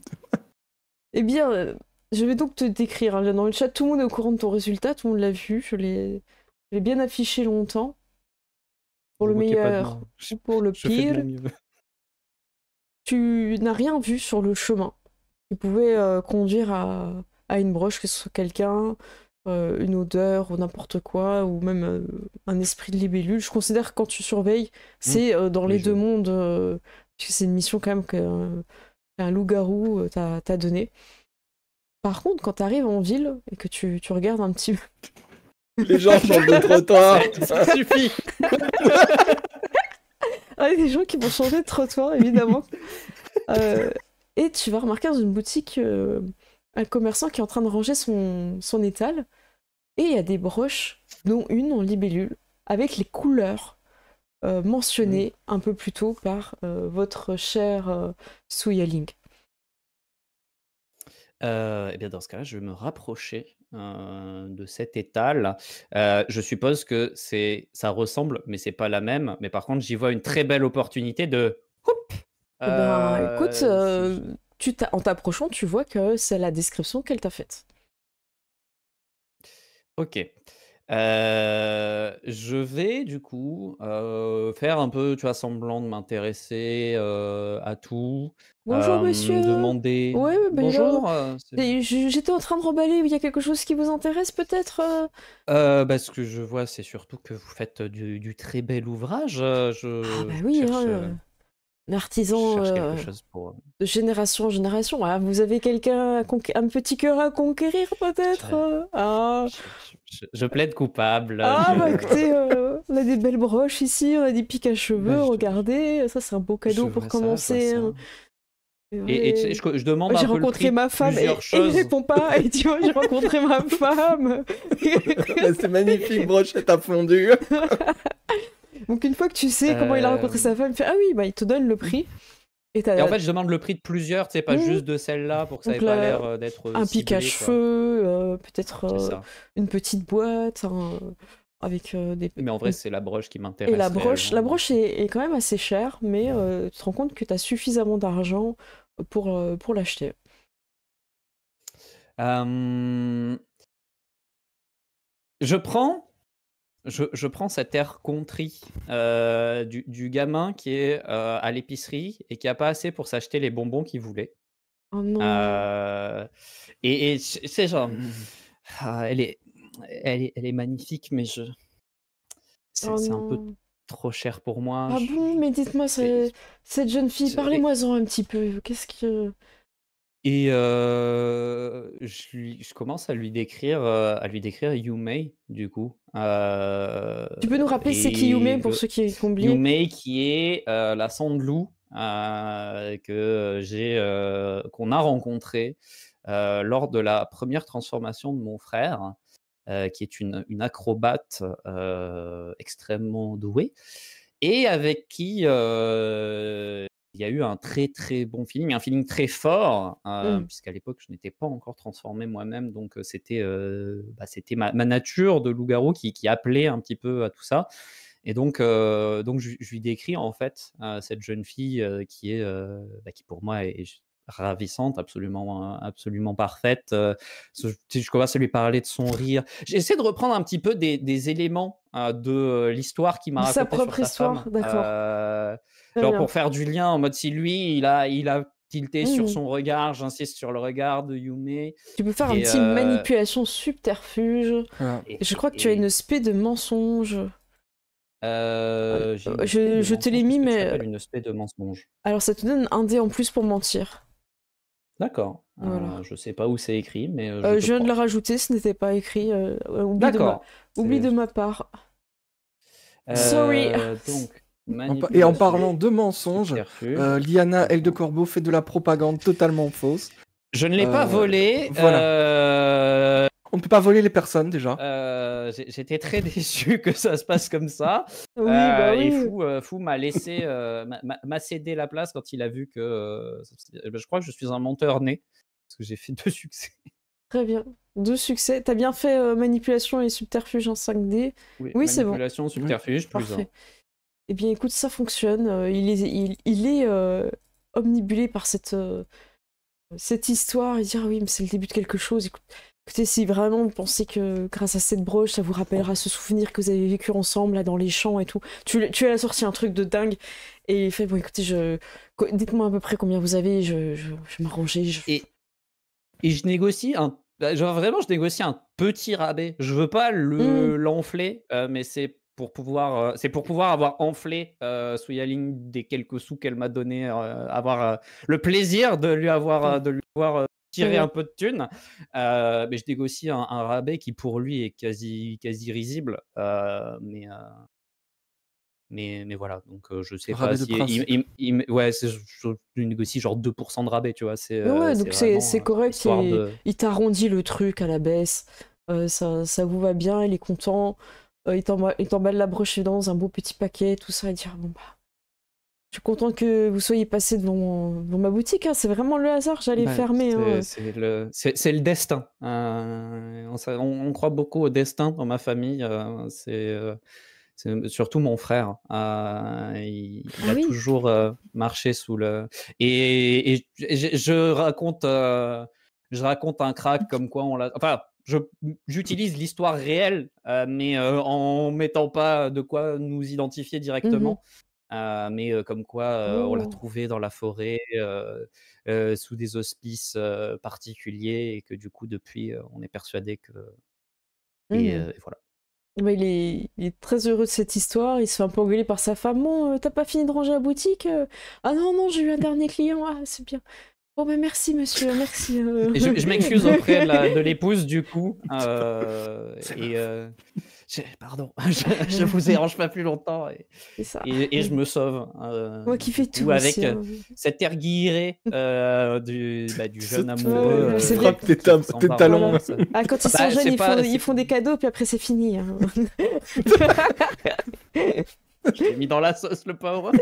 S1: Eh bien, je vais donc te décrire. Hein. Dans le chat, tout le monde est au courant de ton résultat, tout le monde l'a vu. Je l'ai bien affiché longtemps. Pour
S3: Je
S1: le
S3: vois qu'il y a pas de
S1: meilleur
S3: main.
S1: ou pour le
S3: Je fais de
S1: pire.
S3: mon mieux.
S1: Tu n'as rien vu sur le chemin qui pouvait conduire à une broche, que ce soit quelqu'un, une odeur ou n'importe quoi, ou même un esprit de libellule. Je considère que quand tu surveilles, c'est dans les deux mondes, puisque c'est une mission quand même qu'un loup-garou t'a donné. Par contre, quand tu arrives en ville et que tu regardes un petit peu...
S2: Les gens changent de trottoir.
S3: Ça suffit.
S1: Ah, il y a des gens qui vont changer de trottoir, évidemment. Et tu vas remarquer dans une boutique un commerçant qui est en train de ranger son étal. Et il y a des broches, dont une en libellule, avec les couleurs mentionné un peu plus tôt par votre cher Su Yaling.
S3: Eh bien, dans ce cas-là, je vais me rapprocher de cet étal. Je suppose que ça ressemble, mais c'est pas la même. Mais par contre, j'y vois une très belle opportunité de. Houp
S1: Eh ben, écoute,
S3: Si
S1: en t'approchant, tu vois que c'est la description qu'elle t'a faite.
S3: Ok. Je vais du coup faire un peu, tu vois, semblant de m'intéresser à tout,
S1: Bonjour, monsieur.
S3: demander
S1: Ouais, ben là,
S3: bonjour.
S1: j'étais en train de remballer. Il y a quelque chose qui vous intéresse, peut-être
S3: Bah, ce que je vois, c'est surtout que vous faites du très bel ouvrage.
S1: Ah,
S3: Je
S1: bah oui,
S3: cherche,
S1: un
S3: je
S1: artisan
S3: cherche quelque chose pour.
S1: de génération en génération. Ah, vous avez quelqu'un, un petit cœur à conquérir, peut-être Ah.
S3: Je plaide coupable.
S1: Ah, bah écoutez, on a des belles broches ici, on a des pics à cheveux,
S2: Bah,
S1: regardez, ça c'est un beau
S2: je
S1: cadeau pour
S2: vois ça, je vois
S1: commencer.
S2: ça.
S3: Et tu sais, je demande
S1: J'ai
S3: un peu le
S1: rencontré
S3: prix de
S1: ma femme et
S3: plusieurs
S1: il
S3: choses.
S1: répond pas, et tu vois, j'ai rencontré ma femme.
S2: C'est magnifique, brochette à fondu.
S1: Donc une fois que tu sais comment il a rencontré sa femme, il fait ah oui, bah il te donne le prix. Et
S3: Et en fait, je demande le prix de plusieurs, tu sais, pas juste de celle-là pour que ça
S1: Donc
S3: ait pas
S1: là,
S3: l'air d'être
S1: un pic à
S3: ciblé, quoi.
S1: cheveux, peut-être
S3: C'est ça.
S1: une petite boîte avec des.
S3: Mais en vrai, c'est la broche qui
S1: Et
S3: m'intéresse
S1: la broche
S3: réellement.
S1: est quand même assez chère, mais tu te rends compte que tu as suffisamment d'argent pour l'acheter.
S3: Euh, Je prends cet air contrit du gamin qui est à l'épicerie et qui a pas assez pour s'acheter les bonbons qu'il voulait.
S1: Oh non.
S3: Et c'est genre,
S2: Mm.
S3: elle est magnifique, mais
S1: Oh
S3: c'est un peu
S1: non.
S3: trop cher pour moi.
S1: Ah bon, mais dites-moi,
S3: Et,
S1: cette jeune fille,
S3: et-
S1: parlez-moi-en un petit peu. Qu'est-ce que.
S3: et, je commence à lui décrire Yumei, du coup.
S1: Tu peux nous rappeler c'est qui Yume pour ceux qui ont oublié?
S3: Yumei qui est la Sandlou qu'on a rencontrée lors de la première transformation de mon frère, qui est une acrobate extrêmement douée et avec qui il y a eu un très très bon feeling, un feeling très fort, puisqu'à l'époque je n'étais pas encore transformé moi-même, donc c'était ma nature de loup-garou qui appelait un petit peu à tout ça. Et donc je lui décris en fait cette jeune fille qui pour moi est ravissante, absolument parfaite. Je commence à lui parler de son rire. J'essaie de reprendre un petit peu des éléments de l'histoire qu'il m'a
S1: De sa
S3: raconté sur
S1: propre
S3: sa
S1: histoire,
S3: femme.
S1: d'accord. Très
S3: Genre
S1: bien.
S3: pour faire du lien en mode si lui il a tilté sur
S1: Mhm.
S3: son regard, j'insiste sur le regard de Yume.
S1: Tu peux faire un
S3: Et,
S1: petit manipulation subterfuge.
S2: Voilà.
S1: Et je crois que tu as une spé de mensonge.
S3: j'ai une spé de
S1: Je te l'ai
S3: mensonge.
S1: mis,
S3: Qu'est-ce que ça
S1: mais.
S3: s'appelle une spé de mensonge?
S1: Alors ça te donne un dé en plus pour mentir.
S3: D'accord.
S1: Voilà.
S3: Je sais pas où c'est écrit, mais je te
S1: Je viens de le
S3: crois.
S1: rajouter, ce n'était pas écrit.
S3: D'accord.
S1: Oubli de ma part. Sorry.
S3: Donc,
S2: Et en
S3: manipulation,
S2: parlant de mensonges,
S3: subterfuge.
S2: Liana, elle de Corbeau, fait de la propagande totalement fausse.
S3: Je ne l'ai pas volé.
S2: Voilà. On ne peut pas voler les personnes déjà.
S3: J'étais très déçu que ça se passe comme ça.
S1: Oui, bah oui.
S3: Et Fou m'a laissé, m'a cédé la place quand il a vu que. Je crois que je suis un menteur né parce que j'ai fait 2 succès.
S1: Très bien. 2 succès. T'as bien fait manipulation et subterfuge en 5D. Oui, c'est bon.
S3: Manipulation, subterfuge, plus
S1: Parfait.
S3: 1.
S1: Eh bien, écoute, ça fonctionne. Il est omnibulé par cette histoire. Il dit ah oui, mais c'est le début de quelque chose. Écoutez, si vraiment vous pensez que grâce à cette broche, ça vous rappellera ce souvenir que vous avez vécu ensemble là dans les champs et tout, tu as sorti un truc de dingue. Et il fait bon, écoutez, dites-moi à peu près combien vous avez. Je vais m'arranger.
S3: Et je négocie je négocie un petit rabais. Je veux pas l'enfler, mais c'est pour pouvoir avoir enflé Su Yaling des quelques sous qu'elle m'a donné, avoir le plaisir de lui avoir tiré un peu de thunes. Mais je négocie un rabais qui pour lui est quasi risible. Mais voilà, donc je sais
S2: Rabais
S3: pas
S2: de
S3: si
S2: principe.
S3: je négocie genre 2% de rabais, tu vois.
S1: Ouais, donc c'est
S3: vraiment,
S1: correct.
S3: histoire de.
S1: Il t'arrondit le truc à la baisse. Ça vous va bien, il est content. Il t'emballe la brochée dans un beau petit paquet, tout ça, et dire bon bah, je suis content que vous soyez passé devant ma boutique, hein. C'est vraiment le hasard, j'allais
S3: Bah,
S1: fermer. Hein.
S3: c'est le destin. On croit beaucoup au destin dans ma famille. C'est surtout mon frère. Il
S1: Ah
S3: a
S1: oui,
S3: toujours marché sous le. Et je raconte un crack comme quoi on l'a. Enfin, j'utilise l'histoire réelle, mais en mettant pas de quoi nous identifier
S1: mhm.
S3: directement. Mais comme quoi on l'a
S1: Oh.
S3: trouvé dans la forêt, sous des auspices particuliers, et que du coup depuis on est persuadé que.
S1: Mhm.
S3: Et voilà.
S1: Bah, il est très heureux de cette histoire. Il se fait un peu engueuler par sa femme. Bon, t'as pas fini de ranger la boutique? Ah non, non, j'ai eu un dernier client. Ah, c'est bien. Bon, bah merci, monsieur, merci.
S3: Et je m'excuse auprès de l'épouse du coup.
S2: C'est
S3: Et pardon, je vous dérange pas plus longtemps.
S1: C'est ça.
S3: Et je me sauve.
S1: Moi qui
S3: Du
S1: fais
S3: coup,
S1: tout
S3: avec
S1: aussi. Hein.
S3: cet air guilleré du jeune
S2: Tu
S3: amoureux.
S1: c'est
S2: frappes
S1: bien.
S2: tes
S3: s'embarque.
S2: talons.
S1: Voilà. Ah, quand ils sont
S3: Bah,
S1: jeunes,
S3: c'est pas.
S1: ils font des cadeaux, puis après c'est fini. Hein.
S3: Je l'ai mis dans la sauce, le pauvre.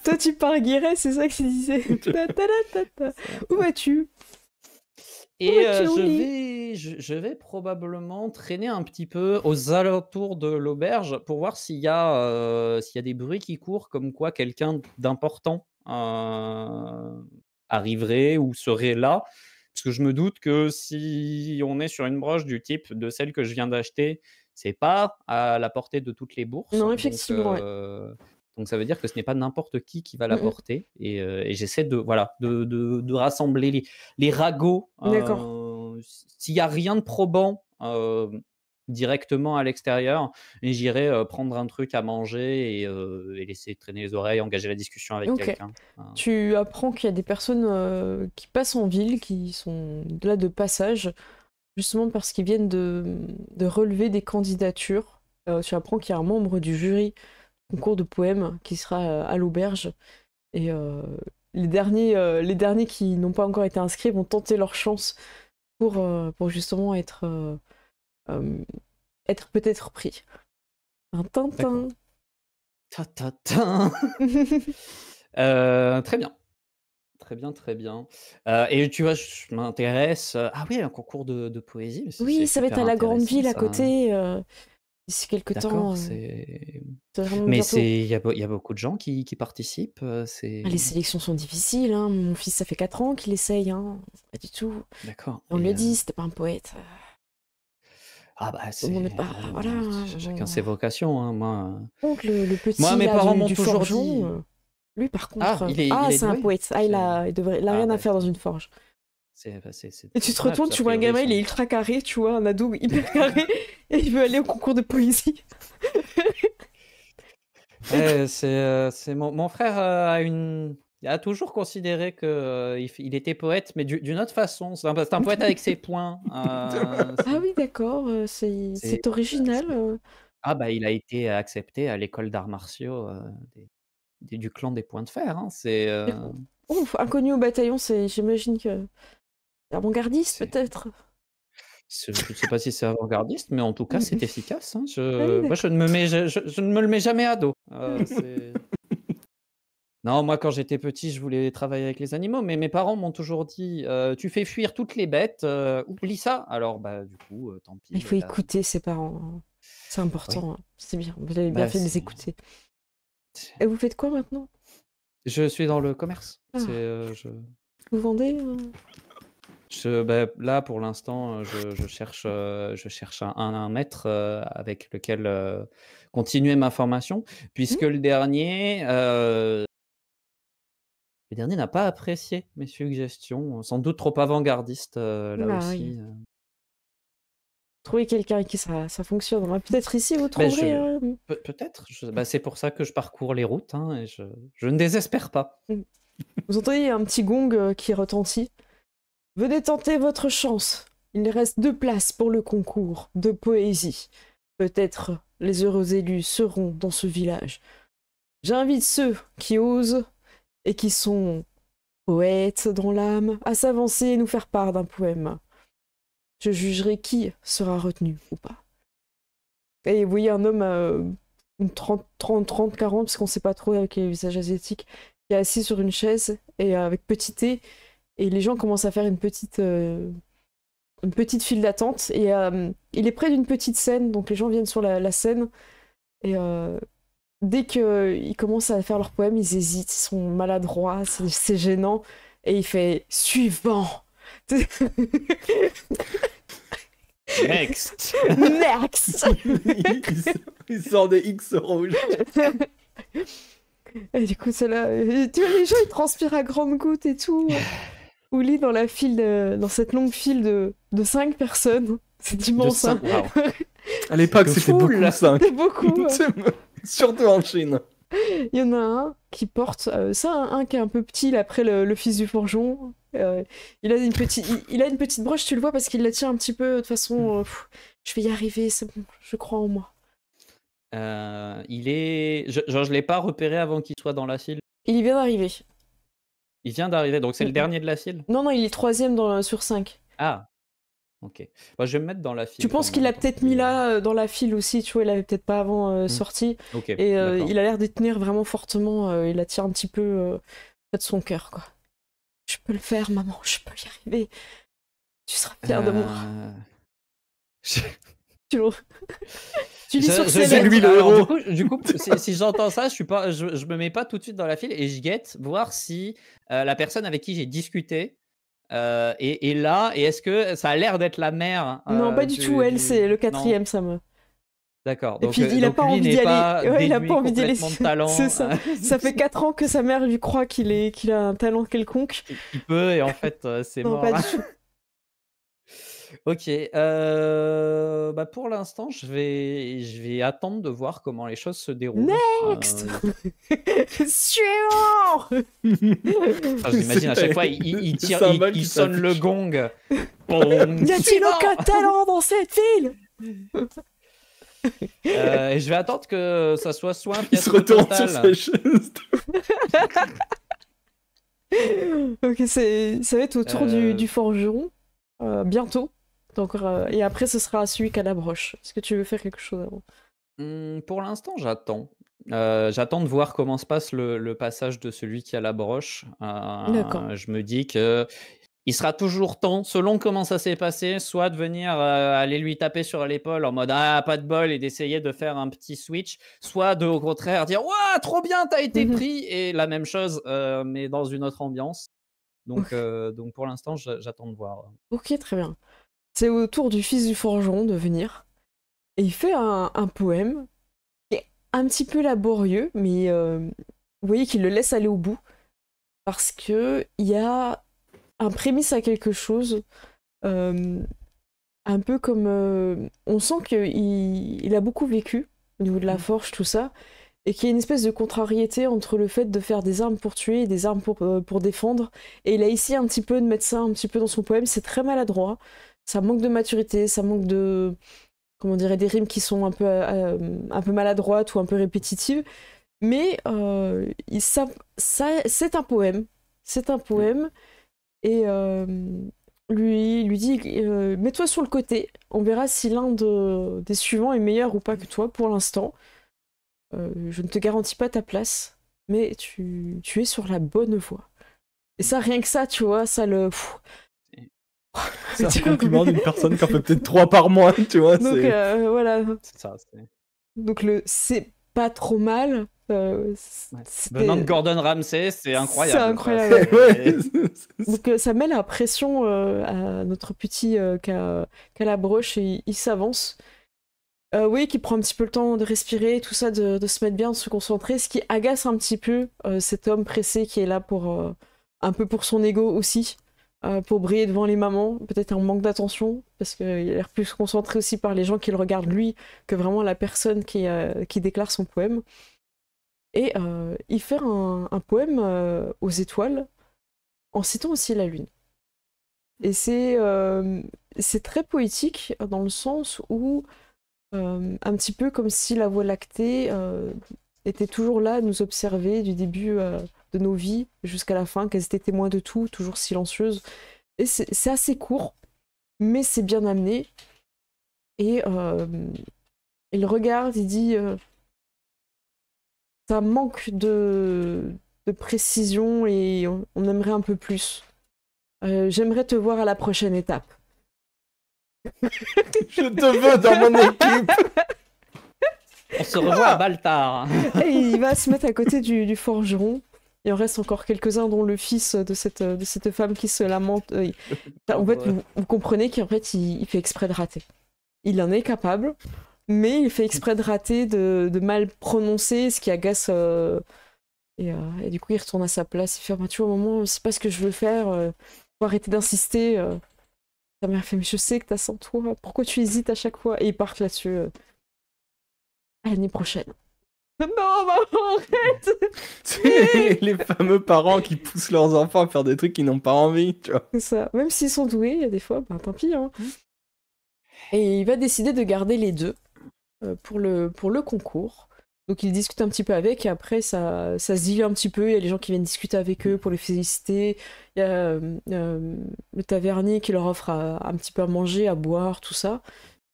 S1: Toi, tu parles guéret, c'est ça que tu disais. Ta, ta, ta, ta, ta. Où vas-tu?
S3: Et
S1: vas-tu,
S3: je vais probablement traîner un petit peu aux alentours de l'auberge pour voir s'il y a des bruits qui courent, comme quoi quelqu'un d'important arriverait ou serait là. Parce que je me doute que si on est sur une broche du type de celle que je viens d'acheter, c'est pas à la portée de toutes les bourses.
S1: Non,
S3: Donc,
S1: effectivement, ouais.
S3: donc ça veut dire que ce n'est pas n'importe qui va la
S1: Mm, mm.
S3: porter. Et j'essaie de rassembler les ragots.
S1: D'accord.
S3: S'il n'y a rien de probant directement à l'extérieur, et j'irai prendre un truc à manger et laisser traîner les oreilles, engager la discussion avec
S1: Ok.
S3: quelqu'un.
S1: Tu apprends qu'il y a des personnes qui passent en ville, qui sont là de passage, justement parce qu'ils viennent de relever des candidatures. Tu apprends qu'il y a un membre du jury concours de poèmes qui sera à l'auberge. Et les derniers qui n'ont pas encore été inscrits vont tenter leur chance pour justement euh, être peut-être pris. Un Tintin.
S3: Ta-ta-ta. Très bien. Très bien, très bien. Et tu vois, je m'intéresse. Ah oui, un concours de poésie, mais c'est
S1: Oui, ça va être
S3: super
S1: à la grande
S3: intéressant
S1: ville à
S3: ça.
S1: côté. D'ici quelques temps,
S3: D'accord, c'est.
S1: c'est vraiment
S3: Mais
S1: bientôt.
S3: il y a beaucoup de gens qui participent.
S1: Ah,
S3: C'est.
S1: les sélections sont difficiles. Hein. Mon fils, ça fait 4 ans qu'il essaye. Hein. Pas du tout.
S3: D'accord.
S1: On lui a dit, c'était pas un poète.
S3: Ah bah
S1: Tout le monde n'est
S3: c'est
S1: pas. Voilà.
S3: chacun
S1: Bon.
S3: ses vocations, hein.
S1: Donc le
S3: Moi,
S1: petit
S3: mes
S1: là
S3: parents m'ont
S1: du
S3: toujours
S1: forgeron,
S3: dit.
S1: lui par
S3: Ah,
S1: contre,
S3: il est
S1: c'est un
S3: doué.
S1: poète. Ah, il a
S3: Ah
S1: rien à
S3: bah
S1: faire dans une forge.
S3: c'est
S1: Et tu te
S3: dommage,
S1: retournes,
S3: parce
S1: tu
S3: qu'a
S1: vois un
S3: priori,
S1: gamin,
S3: ils
S1: il est
S3: sont.
S1: ultra carré, tu vois, un ado hyper carré, et il veut aller au concours de poésie.
S3: C'est mon frère a toujours considéré que il était poète, mais d'une autre façon. C'est un poète avec ses points.
S1: Ah oui, d'accord,
S3: C'est
S1: c'est original.
S3: Ah bah, il a été accepté à l'école d'arts martiaux, du clan des Points de Fer, hein.
S1: D'accord. Ouf, inconnu au bataillon, j'imagine que c'est avant-gardiste
S3: C'est
S1: peut-être.
S3: je ne sais pas si c'est avant-gardiste, mais en tout cas, c'est efficace, hein.
S1: Ah oui,
S3: Moi,
S1: d'accord.
S3: je ne me le mets jamais à dos. Non, moi, quand j'étais petit, je voulais travailler avec les animaux, mais mes parents m'ont toujours dit: «Tu fais fuir toutes les bêtes, oublie ça». Alors, bah, du coup, tant pis,
S1: Il faut
S3: là.
S1: écouter ses parents. Hein. C'est
S3: Oui,
S1: important. Hein. C'est bien. Vous avez bien
S3: bah,
S1: fait de les écouter. Et vous faites quoi maintenant?
S3: je suis dans le commerce.
S1: Ah, vous vendez?
S3: Bah, là, pour l'instant, je cherche un maître, avec lequel, continuer ma formation,
S1: Hmm.
S3: puisque le dernier n'a pas apprécié mes suggestions, sans doute trop avant-gardiste, là
S1: Ah oui.
S3: aussi.
S1: Trouver quelqu'un avec qui ça fonctionne. Ouais, peut-être ici vous
S3: Beh,
S1: trouverez.
S3: peut-être, bah, c'est pour ça que je parcours les routes, hein, et je ne désespère pas.
S1: Vous entendez un petit gong qui retentit. Venez tenter votre chance. Il reste 2 places pour le concours de poésie. Peut-être les heureux élus seront dans ce village. J'invite ceux qui osent et qui sont poètes dans l'âme à s'avancer et nous faire part d'un poème. Je jugerai qui sera retenu ou pas. Et vous voyez un homme une 30, 40, parce qu'on sait pas trop avec les visages asiatiques, qui est assis sur une chaise et avec petit thé. Et les gens commencent à faire une petite file d'attente. Et il est près d'une petite scène, donc les gens viennent sur la scène. Et dès qu'ils commencent à faire leur poème, ils hésitent, ils sont maladroits, c'est gênant. Et il fait suivant.
S3: Next.
S1: Next.
S2: Il sort des X rouges.
S1: Et du coup, c'est là. Tu vois, les gens ils transpirent à grandes gouttes et tout. Ouli dans dans cette longue file de 5 personnes. C'est immense. Hein.
S3: Wow.
S2: À l'époque, c'était beaucoup 5.
S1: C'est beaucoup.
S2: Surtout en Chine.
S1: Il y en a un qui porte. Un qui est un peu petit, là, après le fils du forgeron. Il a une petite broche, tu le vois, parce qu'il la tient un petit peu de façon. Je vais y arriver, c'est bon, je crois en moi.
S3: Je l'ai pas repéré avant qu'il soit dans la file.
S1: Il vient d'arriver.
S3: Il vient d'arriver, donc c'est le dernier de la file?
S1: Non, il est 3e sur 5.
S3: Ah, ok. Bah, je vais me mettre dans la file.
S1: Tu penses qu'il l'a peut-être mis là, dans la file aussi, tu vois, il avait peut-être pas avant sorti.
S3: Ok,
S1: et
S3: d'accord.
S1: il a l'air d'y tenir vraiment fortement, il la tient un petit peu près de son cœur, quoi. Je peux le faire, maman, je peux y arriver. Tu seras fière de moi. Tu lis sur
S2: C'est
S1: scène.
S2: lui le héros.
S3: Du coup, si j'entends ça, je me mets pas tout de suite dans la file et je guette voir si la personne avec qui j'ai discuté est là, et est-ce que ça a l'air d'être la mère
S1: Non, pas du tout, elle, c'est le 4e, ça me...
S3: D'accord.
S1: Et
S3: Donc,
S1: puis il a pas envie d'y aller. Ouais, il a pas envie d'y aller.
S3: De talent.
S1: C'est ça. Ça fait 4 ans que sa mère lui croit qu'il a un talent quelconque.
S3: Il peut, et en fait, c'est mort.
S1: Non, pas du tout.
S3: Ok. Bah pour l'instant, je vais attendre de voir comment les choses se déroulent.
S1: Next. Suivant.
S3: J'imagine à chaque fois, il sonne le gong.
S1: Y a-t-il aucun talent dans cette ville?
S3: Et je vais attendre que ça soit soit un
S2: Il se retourne sur sa chaise.
S1: Ok, ça va être au tour du forgeron, bientôt. Donc, et après, ce sera celui qui a la broche. Est-ce que tu veux faire quelque chose avant?
S3: Pour l'instant, j'attends. J'attends de voir comment se passe le passage de celui qui a la broche.
S1: D'accord.
S3: Je me dis que il sera toujours temps, selon comment ça s'est passé, soit de venir aller lui taper sur l'épaule en mode ah pas de bol et d'essayer de faire un petit switch, soit de au contraire dire ouah trop bien t'as été pris, et la même chose mais dans une autre ambiance. Donc pour l'instant j'attends de voir.
S1: Ok, très bien. C'est au tour du fils du forgeron de venir. Et il fait un poème qui est un petit peu laborieux, mais vous voyez qu'il le laisse aller au bout. Parce que il y a un prémisse à quelque chose, un peu comme... on sent qu'il a beaucoup vécu au niveau de la forge, tout ça, et qu'il y a une espèce de contrariété entre le fait de faire des armes pour tuer et des armes pour défendre. Et il a essayé un petit peu de mettre ça un petit peu dans son poème, c'est très maladroit, ça manque de maturité, ça manque de... comment dirait, des rimes qui sont un peu maladroites ou un peu répétitives, mais c'est un poème. C'est un poème, et lui dit mets-toi sur le côté, on verra si l'un des suivants est meilleur ou pas que toi pour l'instant. Je ne te garantis pas ta place, mais tu es sur la bonne voie. Et ça, rien que ça, tu vois, ça le...
S2: C'est un compliment d'une personne qui en fait peut-être 3 par mois, tu vois.
S1: Donc voilà.
S3: C'est ça.
S1: Donc c'est pas trop mal.
S3: Venant de Gordon Ramsay, c'est incroyable.
S1: C'est incroyable.
S2: Ouais.
S1: Donc ça met la pression à notre petit qui a la broche, et il s'avance. Oui, qui prend un petit peu le temps de respirer, tout ça, de se mettre bien, de se concentrer, ce qui agace un petit peu cet homme pressé qui est là pour un peu pour son ego aussi, pour briller devant les mamans, peut-être un manque d'attention, parce qu'il a l'air plus concentré aussi par les gens qui le regardent lui que vraiment la personne qui déclare son poème. Et il fait un poème aux étoiles en citant aussi la lune. Et c'est très poétique dans le sens où un petit peu comme si la Voie lactée était toujours là à nous observer du début de nos vies jusqu'à la fin, qu'elles étaient témoins de tout, toujours silencieuses. Et c'est assez court, mais c'est bien amené. Et Il regarde, il dit ça manque de précision et on aimerait un peu plus. J'aimerais te voir à la prochaine étape.
S2: Je te veux dans mon équipe.
S3: On se revoit à Baltar.
S1: Et il va se mettre à côté du forgeron. Il en reste encore quelques-uns, dont le fils de cette femme qui se lamente. En fait, vous comprenez qu'en fait, il fait exprès de rater. Il en est capable, mais il fait exprès de rater, de mal prononcer, ce qui agace. Et du coup, il retourne à sa place. Il fait, tu vois, au moment, c'est pas ce que je veux faire. Faut arrêter d'insister. Ta mère fait, mais je sais que t'as sans toi. Pourquoi tu hésites à chaque fois? Et ils partent là-dessus. À l'année prochaine. Non, maman, arrête!
S2: C'est les fameux parents qui poussent leurs enfants à faire des trucs qu'ils n'ont pas envie, tu vois.
S1: C'est ça. Même s'ils sont doués, il y a des fois, ben tant pis. Hein. Et il va décider de garder les deux pour le concours. Donc il discute un petit peu avec, et après ça se dilue un petit peu. Il y a les gens qui viennent discuter avec eux pour les féliciter. Il y a le tavernier qui leur offre un petit peu à manger, à boire, tout ça.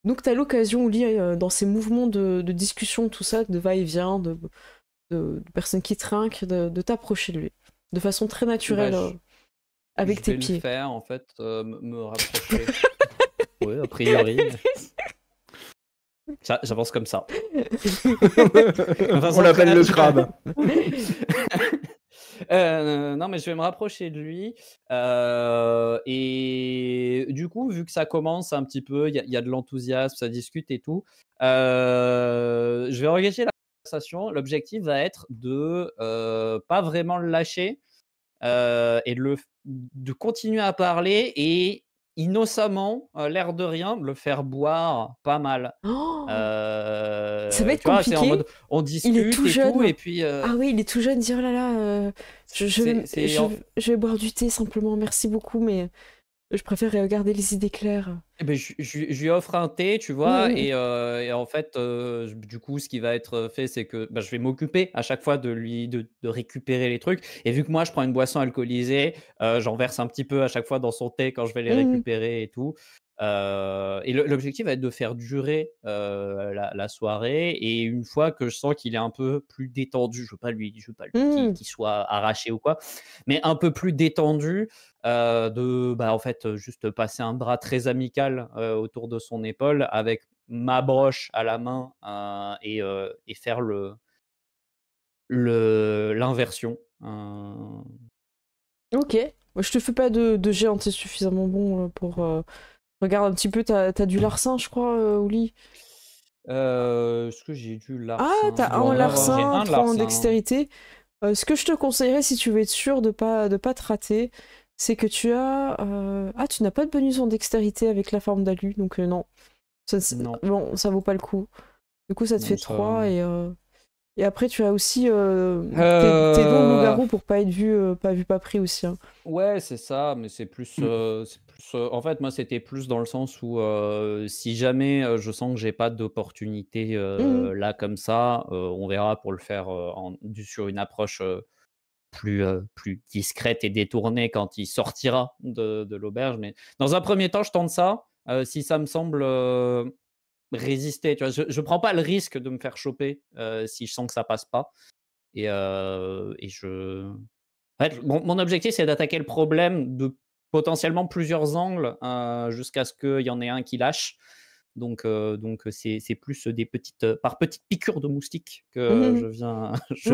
S1: Donc t'as l'occasion, Oli, dans ces mouvements de discussion, tout ça, de va-et-vient, de personnes qui trinquent, de t'approcher de lui. De façon très naturelle, avec tes pieds.
S3: Je vais le faire, en fait, me rapprocher. Oui, a priori. J'avance comme ça.
S2: On l'appelle le crabe.
S3: Non, mais je vais me rapprocher de lui. Et du coup, vu que ça commence un petit peu, il y a de l'enthousiasme, ça discute et tout, je vais engager la conversation. L'objectif va être de pas vraiment le lâcher et de continuer à parler et innocemment, l'air de rien, de le faire boire pas mal.
S1: Oh, ça va être
S3: Tu vois, c'est en
S1: compliqué.
S3: mode on
S1: Il est
S3: discute
S1: tout
S3: et
S1: jeune.
S3: tout, et puis
S1: Ah oui, il est tout jeune. Dire oh là là, je vais boire du thé simplement. Merci beaucoup, mais je préfère garder les idées claires.
S3: eh ben, je lui offre un thé, tu vois, et en fait, du coup, ce qui va être fait, c'est que je vais m'occuper à chaque fois de récupérer les trucs. Et vu que moi, je prends une boisson alcoolisée, j'en verse un petit peu à chaque fois dans son thé quand je vais les récupérer et tout. Et l'objectif va être de faire durer la soirée. Et une fois que je sens qu'il est un peu plus détendu, je veux pas qu'il soit arraché ou quoi, mais un peu plus détendu, en fait, juste passer un bras très amical autour de son épaule avec ma broche à la main et faire l'inversion.
S1: Ok. Moi, je te fais pas de géant, t'es suffisamment bon pour. Regarde un petit peu, t'as du larcin, je crois, Oli.
S3: Est-ce que j'ai du larcin?
S1: Ah, t'as un larcin, 3 en
S3: larcin.
S1: dextérité. Ce que je te conseillerais, si tu veux être sûr de pas te rater, c'est que tu as... tu n'as pas de bonus en dextérité avec la forme d'alu, donc non.
S3: Non.
S1: Bon, ça vaut pas le coup. Du coup, ça te fait 3, et après, tu as aussi tes dons de loup-garou pour pas être vu, pas pris aussi. Hein.
S3: Ouais, c'est ça, mais c'est plus, en fait, moi, c'était plus dans le sens où si jamais je sens que j'ai pas d'opportunité là comme ça, on verra pour le faire sur une approche plus discrète et détournée quand il sortira de l'auberge. Mais dans un premier temps, je tente ça. Si ça me semble résister, tu vois, je prends pas le risque de me faire choper si je sens que ça passe pas. Et je. En fait, mon objectif, c'est d'attaquer le problème de potentiellement plusieurs angles jusqu'à ce qu'il y en ait un qui lâche. Donc c'est plus par petites piqûres de moustiques que je viens.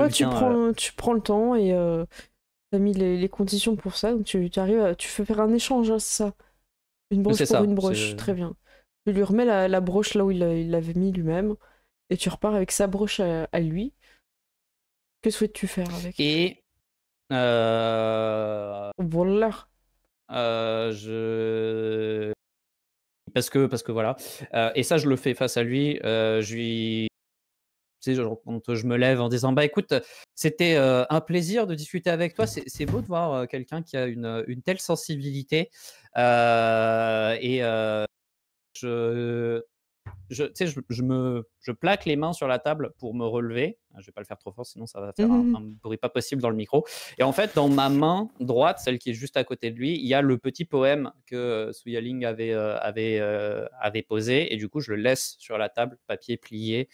S1: Tu prends le temps et t'as mis les conditions pour ça. Donc tu arrives, tu fais faire un échange, hein, c'est ça. Une broche pour une broche, très bien. Tu lui remets la broche là où il l'avait mis lui-même et tu repars avec sa broche à lui. Que souhaites-tu faire avec?
S3: Et
S1: voilà.
S3: Parce que voilà. Et ça, je le fais face à lui. Je lui. Tu sais, quand je me lève en disant bah écoute, c'était un plaisir de discuter avec toi. C'est beau de voir quelqu'un qui a une telle sensibilité. Je tu sais, je plaque les mains sur la table pour me relever. Je vais pas le faire trop fort, sinon ça va faire un bruit pas possible dans le micro. Et en fait, dans ma main droite, celle qui est juste à côté de lui, il y a le petit poème que Su Yaling avait posé. Et du coup, je le laisse sur la table, papier plié.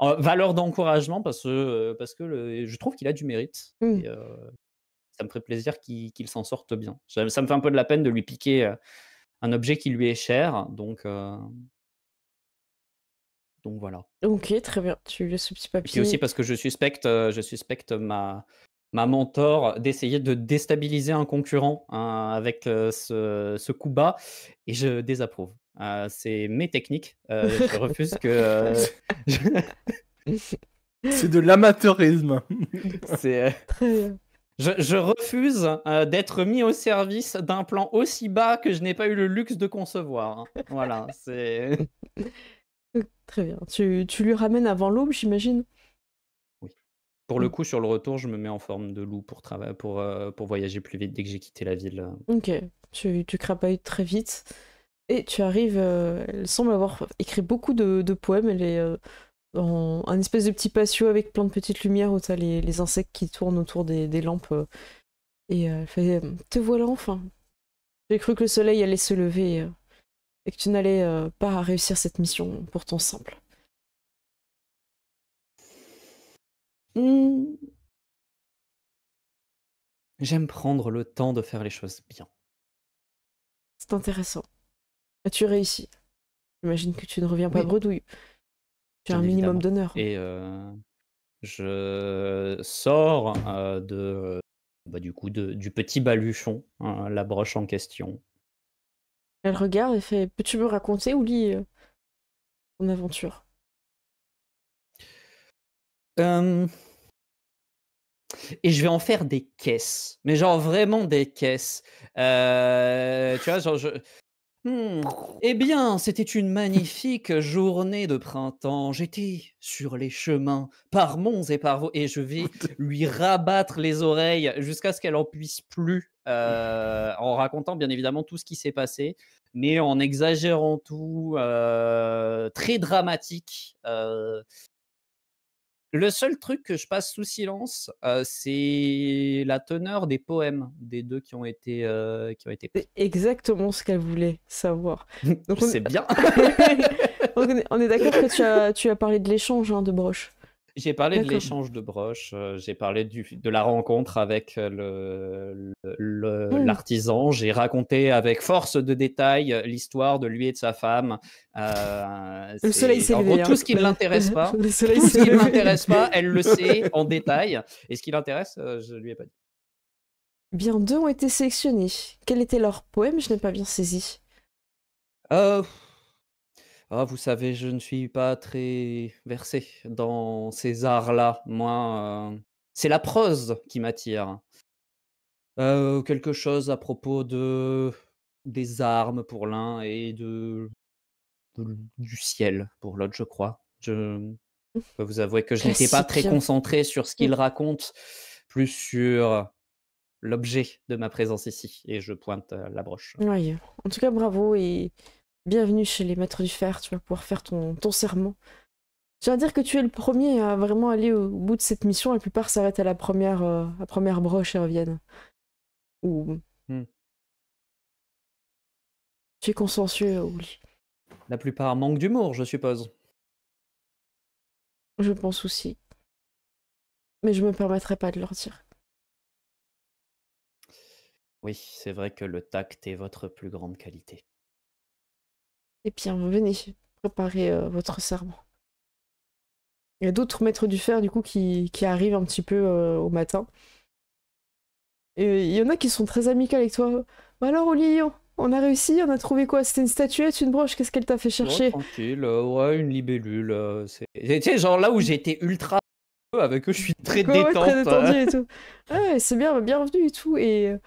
S3: En valeur d'encouragement parce que je trouve qu'il a du mérite.
S1: Mm.
S3: Et, ça me ferait plaisir qu'il s'en sorte bien. Ça me fait un peu de la peine de lui piquer un objet qui lui est cher. Donc voilà.
S1: Ok, très bien. Tu laisses ce petit
S3: Et puis aussi
S1: papier.
S3: parce que je suspecte ma mentor d'essayer de déstabiliser un concurrent avec ce coup bas, et je désapprouve. C'est mes techniques. Je refuse que.
S2: C'est de l'amateurisme.
S3: C'est.
S1: Très bien.
S3: Je refuse d'être mis au service d'un plan aussi bas que je n'ai pas eu le luxe de concevoir. Voilà, c'est.
S1: Très bien. Tu lui ramènes avant l'aube, j'imagine?
S3: Oui. Pour le
S1: Mm.
S3: coup, sur le retour, je me mets en forme de loup pour voyager plus vite dès que j'ai quitté la ville.
S1: Ok. Tu crapahutes très vite. Et tu arrives. Elle semble avoir écrit beaucoup de poèmes. Elle est dans un espèce de petit patio avec plein de petites lumières où t'as les insectes qui tournent autour des lampes. Et elle fait Te voilà enfin. J'ai cru que le soleil allait se lever et que tu n'allais pas réussir cette mission pourtant simple.
S3: Hmm. J'aime prendre le temps de faire les choses bien.
S1: C'est intéressant. As-tu réussi? J'imagine que tu ne reviens pas
S3: Oui,
S1: bredouille. Tu as un
S3: bien
S1: minimum
S3: évidemment.
S1: d'honneur.
S3: Et je sors du coup du petit baluchon, la broche en question.
S1: Elle regarde et fait Peux-tu me raconter, Ouli, ton aventure?
S3: Euh, Et je vais en faire des caisses, mais genre vraiment des caisses. Tu vois, genre Eh bien, c'était une magnifique journée de printemps. J'étais sur les chemins, par monts et par vaux, et je vais lui rabattre les oreilles jusqu'à ce qu'elle en puisse plus, en racontant bien évidemment tout ce qui s'est passé, mais en exagérant tout, très dramatique. Le seul truc que je passe sous silence, c'est la teneur des poèmes des 2 qui ont été
S1: C'est
S3: pris.
S1: exactement ce qu'elle voulait savoir. Donc
S3: C'est bien.
S1: on est d'accord que tu as parlé de l'échange de broches.
S3: J'ai parlé de
S1: D'accord.
S3: l'échange de broches, j'ai parlé de la rencontre avec l'artisan. J'ai raconté avec force de détails l'histoire de lui et de sa femme.
S1: Le soleil s'est
S3: En gros,
S1: levé.
S3: tout ce qui ne l'intéresse pas,
S1: Le soleil
S3: tout ce
S1: s'est
S3: qui ne
S1: levé.
S3: l'intéresse pas, elle le sait en détail. Et ce qui l'intéresse, je lui ai pas dit.
S1: Bien, 2 ont été sélectionnés. Quel était leur poème? Je n'ai pas bien saisi.
S3: Euh, vous savez, je ne suis pas très versé dans ces arts-là. Moi, c'est la prose qui m'attire. Quelque chose à propos des armes pour l'un et du ciel pour l'autre, je crois. Je peux vous avouer que je n'étais pas très
S1: Classique.
S3: concentré sur ce qu'il raconte, plus sur l'objet de ma présence ici, et je pointe la broche.
S1: Oui. En tout cas, bravo et bienvenue chez les maîtres du fer. Tu vas pouvoir faire ton serment. Je viens dire que tu es le premier à vraiment aller au bout de cette mission. La plupart s'arrêtent à la première broche et reviennent. Ou
S3: Hmm.
S1: tu es consciencieux, oui.
S3: La plupart manquent d'humour, je suppose.
S1: Je pense aussi. Mais je me permettrai pas de leur dire.
S3: Oui, c'est vrai que le tact est votre plus grande qualité.
S1: Eh bien, venez, préparez votre serment. Il y a d'autres maîtres du fer, du coup, qui arrivent un petit peu au matin. Et il y en a qui sont très amicaux avec toi. Bah alors, Oli, on a réussi, on a trouvé quoi? C'était une statuette, une broche, qu'est-ce qu'elle t'a fait
S3: Ouais,
S1: chercher?
S3: tranquille, ouais, une libellule. Tu sais, genre là où j'étais ultra avec eux, je suis très
S1: Ouais, très
S3: détente.
S1: détendu et tout. Ouais, c'est bien, bienvenue et tout. Et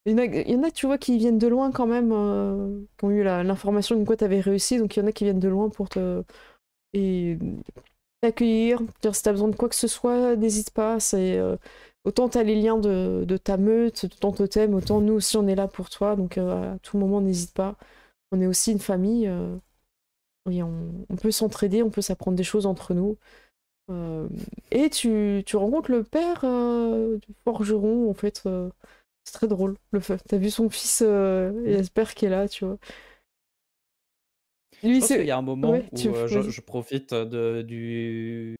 S1: il y en a, tu vois, qui viennent de loin quand même, qui ont eu l'information que quoi t'avais réussi. Donc il y en a qui viennent de loin pour et t'accueillir. Dire si t'as besoin de quoi que ce soit, n'hésite pas. Autant t'as les liens de ta meute, de ton totem, autant nous aussi on est là pour toi. Donc à tout moment, n'hésite pas. On est aussi une famille. Et on peut s'entraider, on peut s'apprendre des choses entre nous. Et tu rencontres le père du forgeron, en fait. C'est très drôle. T'as vu son fils Jasper qui est là, tu vois.
S3: Je
S1: Lui,
S3: pense qu'il y a un moment
S1: Ouais,
S3: où
S1: vas-y.
S3: je profite du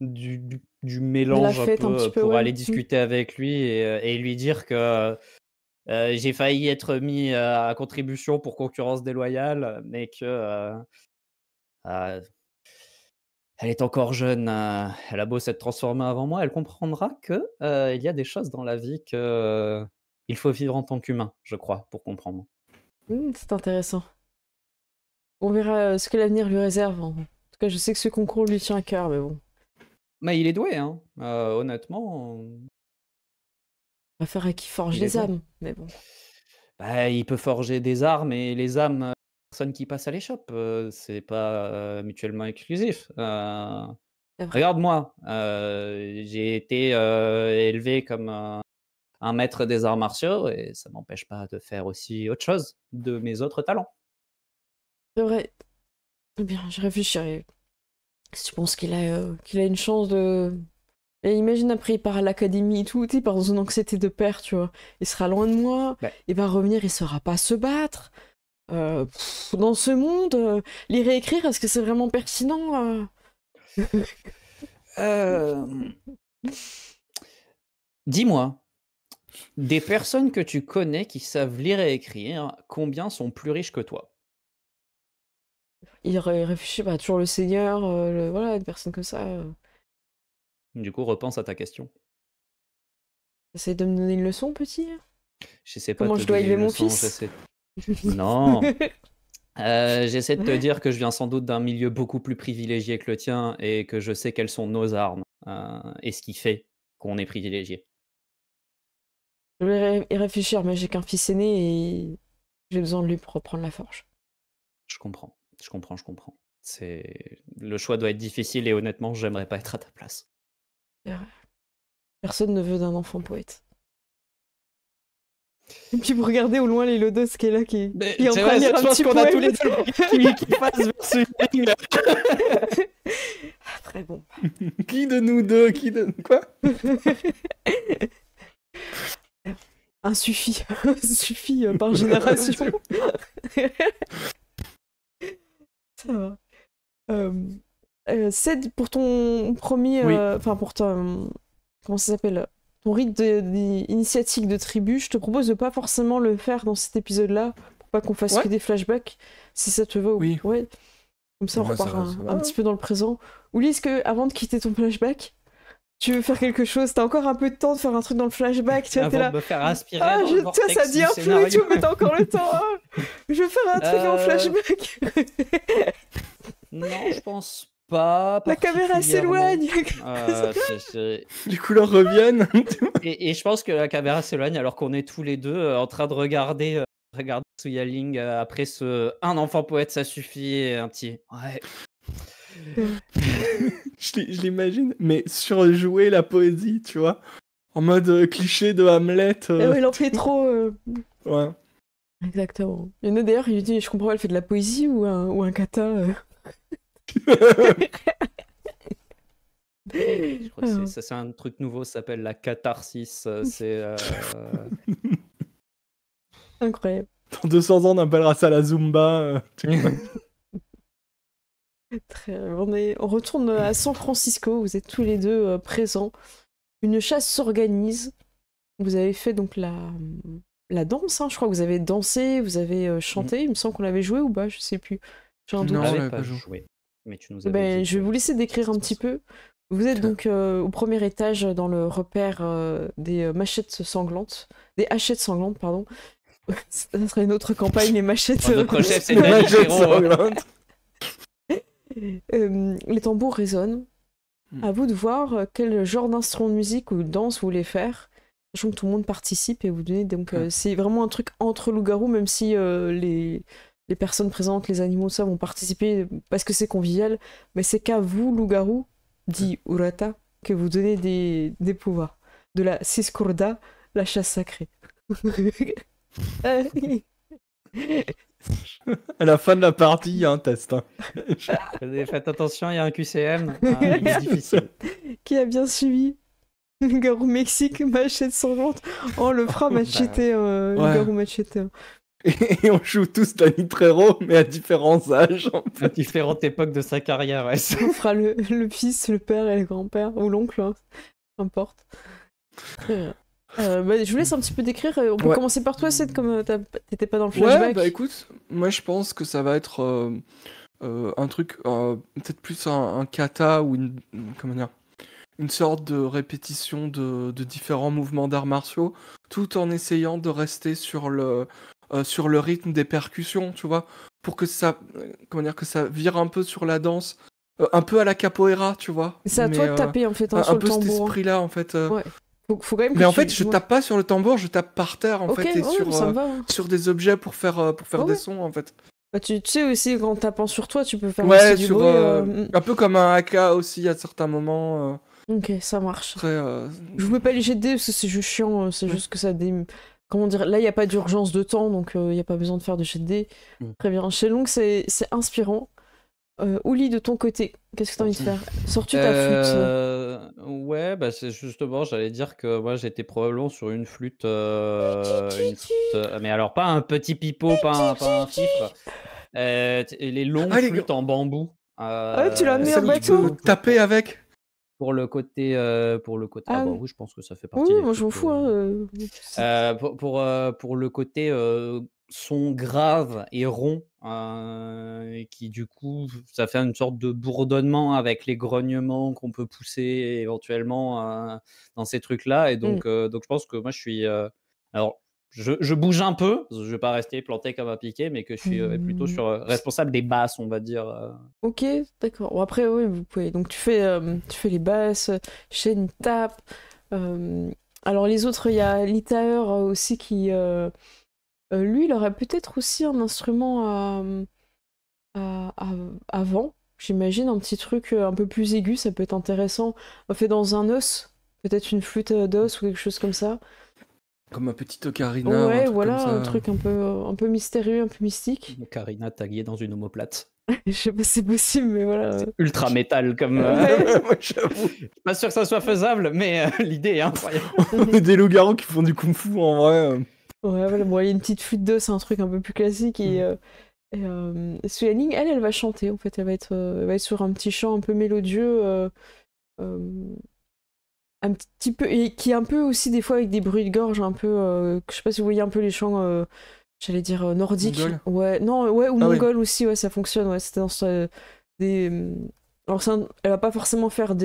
S1: De la
S3: mélange un
S1: fête un petit
S3: peu
S1: peu,
S3: pour
S1: ouais.
S3: aller discuter avec lui et lui dire que j'ai failli être mis à contribution pour concurrence déloyale, mais que euh, elle est encore jeune, elle a beau s'être transformée avant moi, elle comprendra que il y a des choses dans la vie que il faut vivre en tant qu'humain, je crois, pour comprendre.
S1: C'est intéressant. On verra ce que l'avenir lui réserve. En tout cas, je sais que ce concours lui tient à cœur, mais bon.
S3: Mais il est doué, hein. Honnêtement,
S1: On va faire à qui forge
S3: il est
S1: les
S3: doué.
S1: âmes, mais bon.
S3: Bah, il peut forger des armes et les âmes, personne qui passe à l'échoppe, c'est pas mutuellement exclusif.
S1: C'est vrai.
S3: Regarde-moi, j'ai été élevé comme un maître des arts martiaux et ça m'empêche pas de faire aussi autre chose de mes autres talents.
S1: C'est vrai. Eh bien, je réfléchirai. Si tu penses qu'il a une chance de... Et imagine après, il part à l'académie et tout, tu sais, il part dans une anxiété de père, tu vois. Il sera loin de moi,
S3: Bah,
S1: il va revenir, il saura pas se battre. Dans ce monde, lire et écrire, est-ce que c'est vraiment pertinent
S3: dis-moi, des personnes que tu connais qui savent lire et écrire, combien sont plus riches que toi?
S1: Il réfléchit, bah, toujours le Seigneur, voilà, une personne comme ça.
S3: Du coup, repense à ta question.
S1: Essaye de me donner une leçon, petit.
S3: J'essaie pas de
S1: Comment
S3: te
S1: je dois
S3: donner
S1: élever
S3: une
S1: mon
S3: leçon,
S1: fils
S3: Non. J'essaie de te dire que je viens sans doute d'un milieu beaucoup plus privilégié que le tien et que je sais quelles sont nos armes, et ce qui fait qu'on est privilégié.
S1: Je vais y réfléchir, mais j'ai qu'un fils aîné et j'ai besoin de lui pour reprendre la forge.
S3: Je comprends, je comprends, je comprends. Le choix doit être difficile et honnêtement, j'aimerais pas être à ta place.
S1: C'est vrai. Personne ne veut d'un enfant poète. Et puis vous regardez au loin les Lodos qui est là, qui est en
S3: C'est
S1: train
S3: vrai,
S1: de lire
S3: je
S1: un
S3: pense
S1: petit
S3: qu'on a tous
S1: poème.
S3: les deux qui fassent versus ligne.
S1: Ah, très bon.
S2: Qui de nous deux? Qui de... Quoi?
S1: Un suffit. Un suffit par génération. Ça va. Ced, pour ton premier...
S2: Oui.
S1: Enfin, pour ton... Comment ça s'appelle? Ton rite initiatique de tribu, je te propose de pas forcément le faire dans cet épisode-là, pour pas qu'on fasse
S2: Ouais.
S1: que des flashbacks, si ça te va.
S2: Oui.
S1: Ouais. Comme ça, on
S2: Ouais, ça
S1: repart
S2: va, ça va.
S1: un petit peu dans le présent. Ouli, est-ce que, avant de quitter ton flashback, tu veux faire quelque chose? T'as encore un peu de temps de faire un truc dans le flashback, tu vois, t'es
S3: Avant
S1: là.
S3: de me faire aspirer
S1: Ah,
S3: dans le
S1: toi,
S3: vortex
S1: ça dit
S3: du
S1: un peu et
S3: scénario.
S1: tout, mais t'as encore le temps. Ah, je veux faire un truc en flashback.
S3: Non, je pense pas
S1: La caméra
S3: particulièrement.
S1: s'éloigne.
S2: Les couleurs reviennent.
S3: Et je pense que la caméra s'éloigne alors qu'on est tous les deux en train de regarder Suya Ling après un enfant poète, ça suffit, et un petit. Ouais.
S2: Je l'imagine, mais surjouer la poésie, tu vois. En mode cliché de Hamlet.
S1: Il en fait trop.
S2: Ouais.
S1: Exactement. Il y en a d'ailleurs, il lui dit, je comprends pas, elle fait de la poésie ou un kata
S3: Je crois que c'est un truc nouveau, ça s'appelle la catharsis. C'est.
S1: Incroyable.
S2: Dans 200 ans, on appellera ça la Zumba.
S1: On retourne à San Francisco, vous êtes tous les deux présents. Une chasse s'organise. Vous avez fait donc la danse, hein. Je crois que vous avez dansé, vous avez chanté. Il me semble qu'on l'avait joué ou pas, je sais plus. J'ai un doute.
S2: Non,
S3: on
S2: on
S3: l'avait
S2: l'avait
S3: pas
S2: pas
S3: joué. Mais tu nous avais dit
S1: Je vais
S3: que
S1: vous laisser décrire
S3: ça
S1: un
S3: se
S1: petit
S3: passait.
S1: peu. Vous êtes donc au premier étage dans le repère des machettes sanglantes. Des hachettes sanglantes, pardon. Ça serait une autre campagne, les machettes.
S3: Notre chef, c'est
S2: Les
S3: David
S2: machettes
S3: Perrault, hein.
S2: sanglantes.
S1: Les tambours résonnent. À vous de voir quel genre d'instrument de musique ou de danse vous voulez faire. Sachant que tout le monde participe et vous donnez. Donc, c'est vraiment un truc entre loups-garous, même si les personnes présentes, les animaux, ça vont participer parce que c'est convivial. Mais c'est qu'à vous, loups-garous, dit Urata, que vous donnez des pouvoirs. De la Siskurda, la chasse sacrée.
S2: À la fin de la partie, il y a un test. Hein.
S3: Faites attention, il y a un QCM. Il est difficile.
S1: Qui a bien suivi Garou Mexique, Machete Sangrante. Oh, le fera Machete, Garou Machete.
S2: Et on joue tous Danny Trejo, mais à différents âges. En fait.
S3: À différentes époques de sa carrière, ouais.
S1: On fera le fils, le père et le grand-père, ou l'oncle, hein. Peu importe. Très bien. Je vous laisse un petit peu décrire. On peut commencer par toi, Seth, comme t'étais pas dans le flashback.
S2: Ouais, bah écoute, moi je pense que ça va être un truc, peut-être plus un kata ou une sorte de répétition de différents mouvements d'arts martiaux, tout en essayant de rester sur le rythme des percussions, tu vois, pour que ça, que ça vire un peu sur la danse, un peu à la capoeira, tu vois.
S1: C'est à toi de taper en fait sur
S2: un
S1: le
S2: peu
S1: tambour.
S2: cet esprit-là en fait.
S1: Ouais. Faut quand même
S2: mais en fait, je tape pas sur le tambour, je tape par terre en fait, et sur des objets pour faire des sons en fait.
S1: Bah, tu sais aussi, en tapant sur toi, tu peux faire aussi du bruit.
S2: Un peu comme un haka aussi à certains moments.
S1: Ok, ça marche.
S2: Après,
S1: je vous mets pas les jets de dés parce que c'est juste chiant, c'est juste que ça Comment dire, là il n'y a pas d'urgence de temps, donc il n'y a pas besoin de faire de jet de dés. Très bien. Shenlong, c'est inspirant. Ouli, de ton côté, qu'est-ce que tu as envie de faire? Sors-tu ta flûte?
S3: Ouais, bah c'est justement, j'allais dire que moi j'étais probablement sur une flûte, mais alors pas un petit pipeau, pas un fifre. Les longues flûtes en bambou.
S1: Tu l'as mis en bateau?
S2: Taper avec.
S3: Pour le côté, ah bah oui, je pense que ça fait partie.
S1: Oui, moi je m'en fous.
S3: Pour le côté son grave et rond, qui du coup, ça fait une sorte de bourdonnement avec les grognements qu'on peut pousser éventuellement dans ces trucs-là. Et donc je pense que moi je suis. Alors, je bouge un peu, je vais pas rester planté comme un piqué, mais que je suis plutôt responsable des basses, on va dire.
S1: Ok, d'accord. Bon, après, oui, vous pouvez. Donc tu fais les basses, Shen tape. Alors les autres, il y a Litaer aussi qui... lui, il aurait peut-être aussi un instrument à vent, j'imagine, un petit truc un peu plus aigu, ça peut être intéressant. Fait dans un os, peut-être une flûte d'os ou quelque chose comme ça.
S2: Comme un petit ocarina.
S1: Ouais, voilà, un truc un peu mystérieux, un peu mystique.
S3: Une ocarina taguée dans une omoplate.
S1: Je sais pas si c'est possible, mais voilà.
S3: C'est ultra métal comme.
S2: Moi, j'avoue.
S3: Je suis pas sûr que ça soit faisable, mais l'idée est incroyable.
S2: On est des loups-garous qui font du kung-fu en vrai.
S1: Ouais, voilà, bon, il y a une petite flûte d'os, un truc un peu plus classique. Et Suyaning, elle va chanter en fait. Elle va être sur un petit chant un peu mélodieux. Un petit peu, et qui est un peu aussi des fois avec des bruits de gorge un peu. Je sais pas si vous voyez un peu les chants. J'allais dire nordiques. Ouais, non, ouais, ou mongol aussi, ouais, ça fonctionne. Ouais, c'était dans des. Alors, elle va pas forcément faire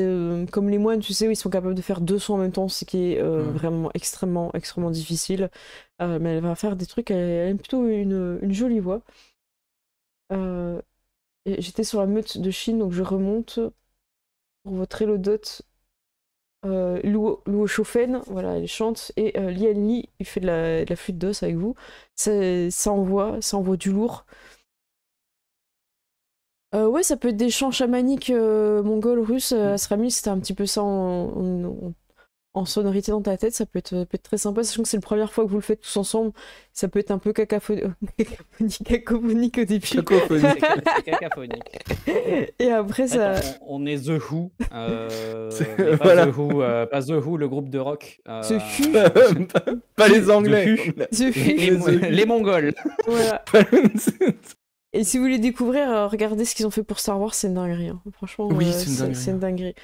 S1: comme les moines, tu sais, où ils sont capables de faire deux sons en même temps, ce qui est vraiment extrêmement, extrêmement difficile. Mais elle va faire des trucs, elle a plutôt une jolie voix. J'étais sur la meute de Chine, donc je remonte pour votre Elodot. Luo Shofen, voilà, elle chante, et Lian Li, il fait de la flûte d'os avec vous. Ça envoie du lourd. Ouais, ça peut être des chants chamaniques mongols, russes. Asrami, c'était un petit peu ça en sonorité dans ta tête. Ça peut être très sympa, sachant que c'est la première fois que vous le faites tous ensemble. Ça peut être un peu cacophonique au début.
S3: C'est cacophonique.
S1: Et après, ça.
S3: On est The Who.
S2: Voilà.
S3: Pas The Who, le groupe de rock.
S1: The Who.
S2: Pas les Anglais.
S1: The Who.
S3: Les Mongols.
S1: Voilà. Et si vous voulez découvrir, regardez ce qu'ils ont fait pour Star Wars, c'est une dinguerie. Hein. Franchement,
S2: oui,
S1: c'est une dinguerie.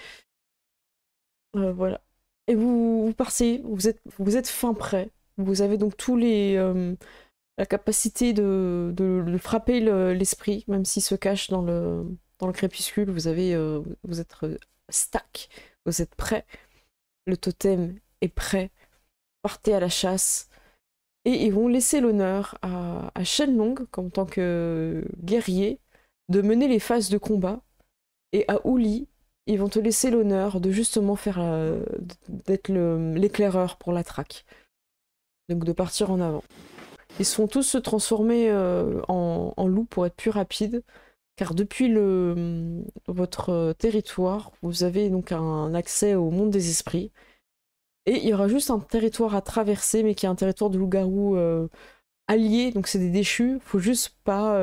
S1: Voilà. Et vous partez, vous êtes fin prêt. Vous avez donc tous la capacité de frapper l'esprit, même s'il se cache dans le crépuscule. Vous êtes stack, vous êtes prêt. Le totem est prêt. Partez à la chasse. Et ils vont laisser l'honneur à Shenlong, en tant que guerrier, de mener les phases de combat. Et à Ouli, ils vont te laisser l'honneur de justement d'être l'éclaireur pour la traque. Donc de partir en avant. Ils se font tous se transformer en loups pour être plus rapides. Car depuis votre territoire, vous avez donc un accès au monde des esprits. Et il y aura juste un territoire à traverser, mais qui est un territoire de loup-garou alliés, donc c'est des déchus, faut juste pas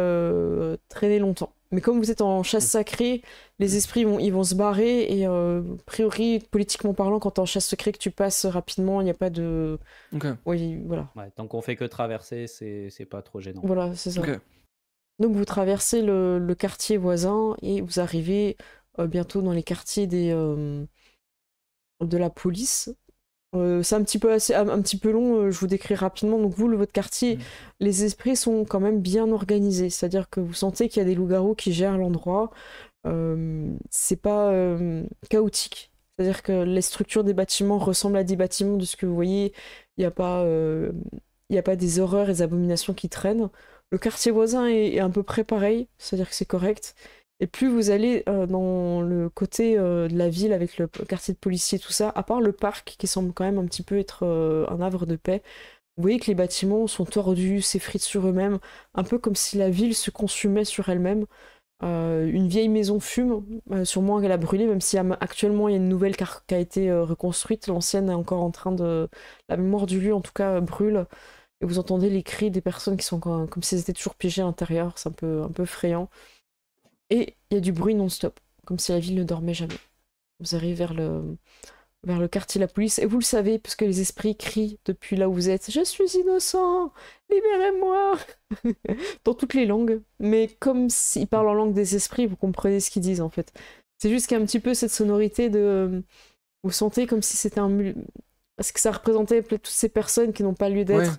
S1: traîner longtemps. Mais comme vous êtes en chasse sacrée, les esprits ils vont se barrer et a priori, politiquement parlant, quand t'es en chasse secrète, que tu passes rapidement, il n'y a pas de...
S2: Ok.
S1: Oui, voilà.
S3: Ouais, tant qu'on fait que traverser, c'est pas trop gênant.
S1: Voilà, c'est ça.
S2: Ok.
S1: Donc vous traversez le quartier voisin et vous arrivez bientôt dans les quartiers de la police. C'est un petit peu long, je vous décris rapidement. Donc vous, votre quartier, les esprits sont quand même bien organisés. C'est-à-dire que vous sentez qu'il y a des loups-garous qui gèrent l'endroit. C'est pas chaotique. C'est-à-dire que les structures des bâtiments ressemblent à des bâtiments de ce que vous voyez. Il n'y a pas des horreurs et des abominations qui traînent. Le quartier voisin est à peu près pareil. C'est-à-dire que c'est correct. Et plus vous allez dans le côté de la ville avec le quartier de policiers, tout ça, à part le parc qui semble quand même un petit peu être un havre de paix, vous voyez que les bâtiments sont tordus, s'effritent sur eux-mêmes, un peu comme si la ville se consumait sur elle-même. Une vieille maison fume, sûrement elle a brûlé, même si actuellement il y a une nouvelle qui a été reconstruite, l'ancienne est encore en train de... La mémoire du lieu en tout cas brûle, et vous entendez les cris des personnes qui sont comme si elles étaient toujours piégées à l'intérieur, c'est un peu effrayant. Et il y a du bruit non-stop, comme si la ville ne dormait jamais. Vous arrivez vers le quartier de la police, et vous le savez, puisque les esprits crient depuis là où vous êtes « Je suis innocent, libérez-moi » dans toutes les langues, mais comme s'ils parlent en langue des esprits, vous comprenez ce qu'ils disent en fait. C'est juste qu'il y a un petit peu cette sonorité de... Vous sentez comme si c'était parce que ça représentait peut-être toutes ces personnes qui n'ont pas lieu d'être. Ouais.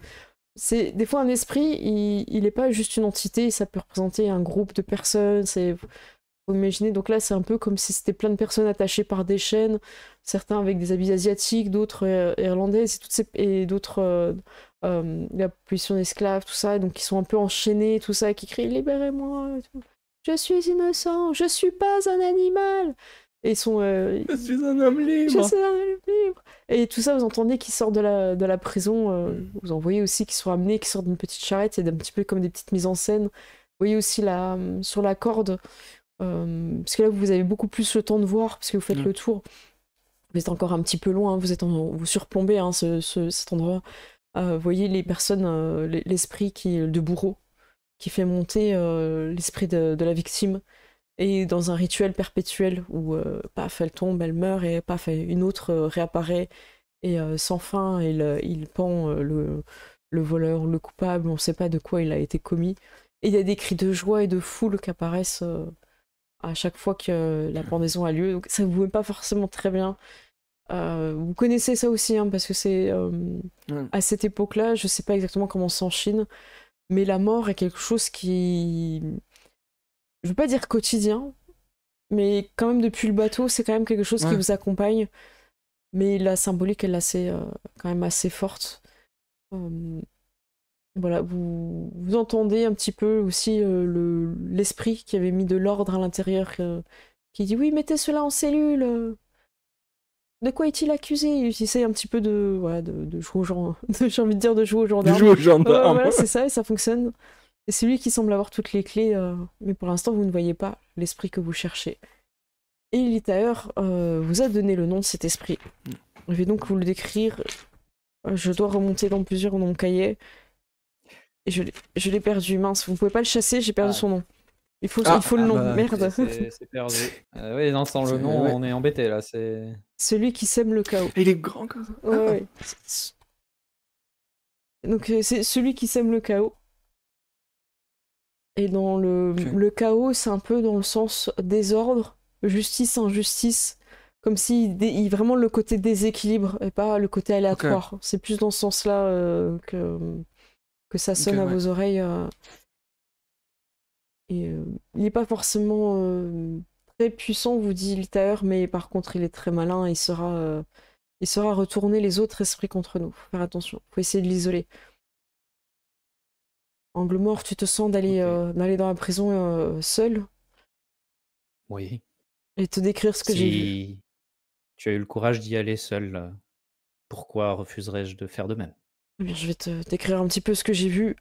S1: Des fois un esprit, il n'est pas juste une entité, ça peut représenter un groupe de personnes, faut imaginer, donc là c'est un peu comme si c'était plein de personnes attachées par des chaînes, certains avec des habits asiatiques, d'autres irlandaises, et d'autres la pollution d'esclaves, tout ça, donc ils sont un peu enchaînés, tout ça, qui crient « Libérez-moi, je suis innocent, je suis pas un animal !» Et ils sont...
S2: je suis un homme libre.
S1: Je suis un homme libre. Et tout ça, vous entendez qu'ils sortent de la prison. Vous en voyez aussi qui sont amenés, qui sortent d'une petite charrette. Il y a un petit peu comme des petites mises en scène. Vous voyez aussi sur la corde, parce que là, vous avez beaucoup plus le temps de voir, parce que vous faites le tour. Vous êtes encore un petit peu loin, vous surplombez cet endroit. Vous voyez les personnes, l'esprit de bourreau, qui fait monter l'esprit de la victime. Et dans un rituel perpétuel où paf, elle tombe, elle meurt, et paf, une autre réapparaît, et sans fin, il pend le voleur, le coupable, on ne sait pas de quoi il a été commis. Et il y a des cris de joie et de foule qui apparaissent à chaque fois que la pendaison a lieu. Donc ça ne vous met pas forcément très bien. Vous connaissez ça aussi, hein, parce que c'est à cette époque-là, je ne sais pas exactement comment c'est en Chine, mais la mort est quelque chose qui... Je veux pas dire quotidien, mais quand même depuis le bateau, c'est quand même quelque chose qui vous accompagne. Mais la symbolique, elle est quand même assez forte. Voilà, vous entendez un petit peu aussi l'esprit qui avait mis de l'ordre à l'intérieur, qui dit « Oui, mettez cela en cellule. De quoi est-il accusé ?» Il essaie un petit peu de jouer aux gens, j'ai envie de dire de jouer aux gendarmes.
S2: De jouer aux gendarmes.
S1: Voilà, c'est ça, et ça fonctionne. Et c'est lui qui semble avoir toutes les clés, mais pour l'instant, vous ne voyez pas l'esprit que vous cherchez. Et Litaer vous a donné le nom de cet esprit. Je vais donc vous le décrire. Je dois remonter dans plusieurs dans mon cahier. Et je l'ai perdu, mince. Vous ne pouvez pas le chasser, j'ai perdu son nom. Il faut le nom, merde.
S3: C'est perdu. Oui, non, sans le nom, on est embêté là.
S1: Celui qui sème le chaos.
S2: Et il est grand comme ça.
S1: Ouais. Donc c'est celui qui sème le chaos. Et dans le chaos, c'est un peu dans le sens désordre, justice, injustice, comme si vraiment le côté déséquilibre et pas le côté aléatoire. C'est plus dans ce sens-là que ça sonne à vos oreilles. Et il n'est pas forcément très puissant, vous dit Litaer, mais par contre il est très malin et il saura retourner les autres esprits contre nous. Faut faire attention, faut essayer de l'isoler. Angle mort, tu te sens d'aller dans la prison seul?
S3: Oui.
S1: Et te décrire ce que j'ai vu.
S3: Tu as eu le courage d'y aller seul, pourquoi refuserais-je de faire de même?
S1: Eh bien, je vais te décrire un petit peu ce que j'ai vu.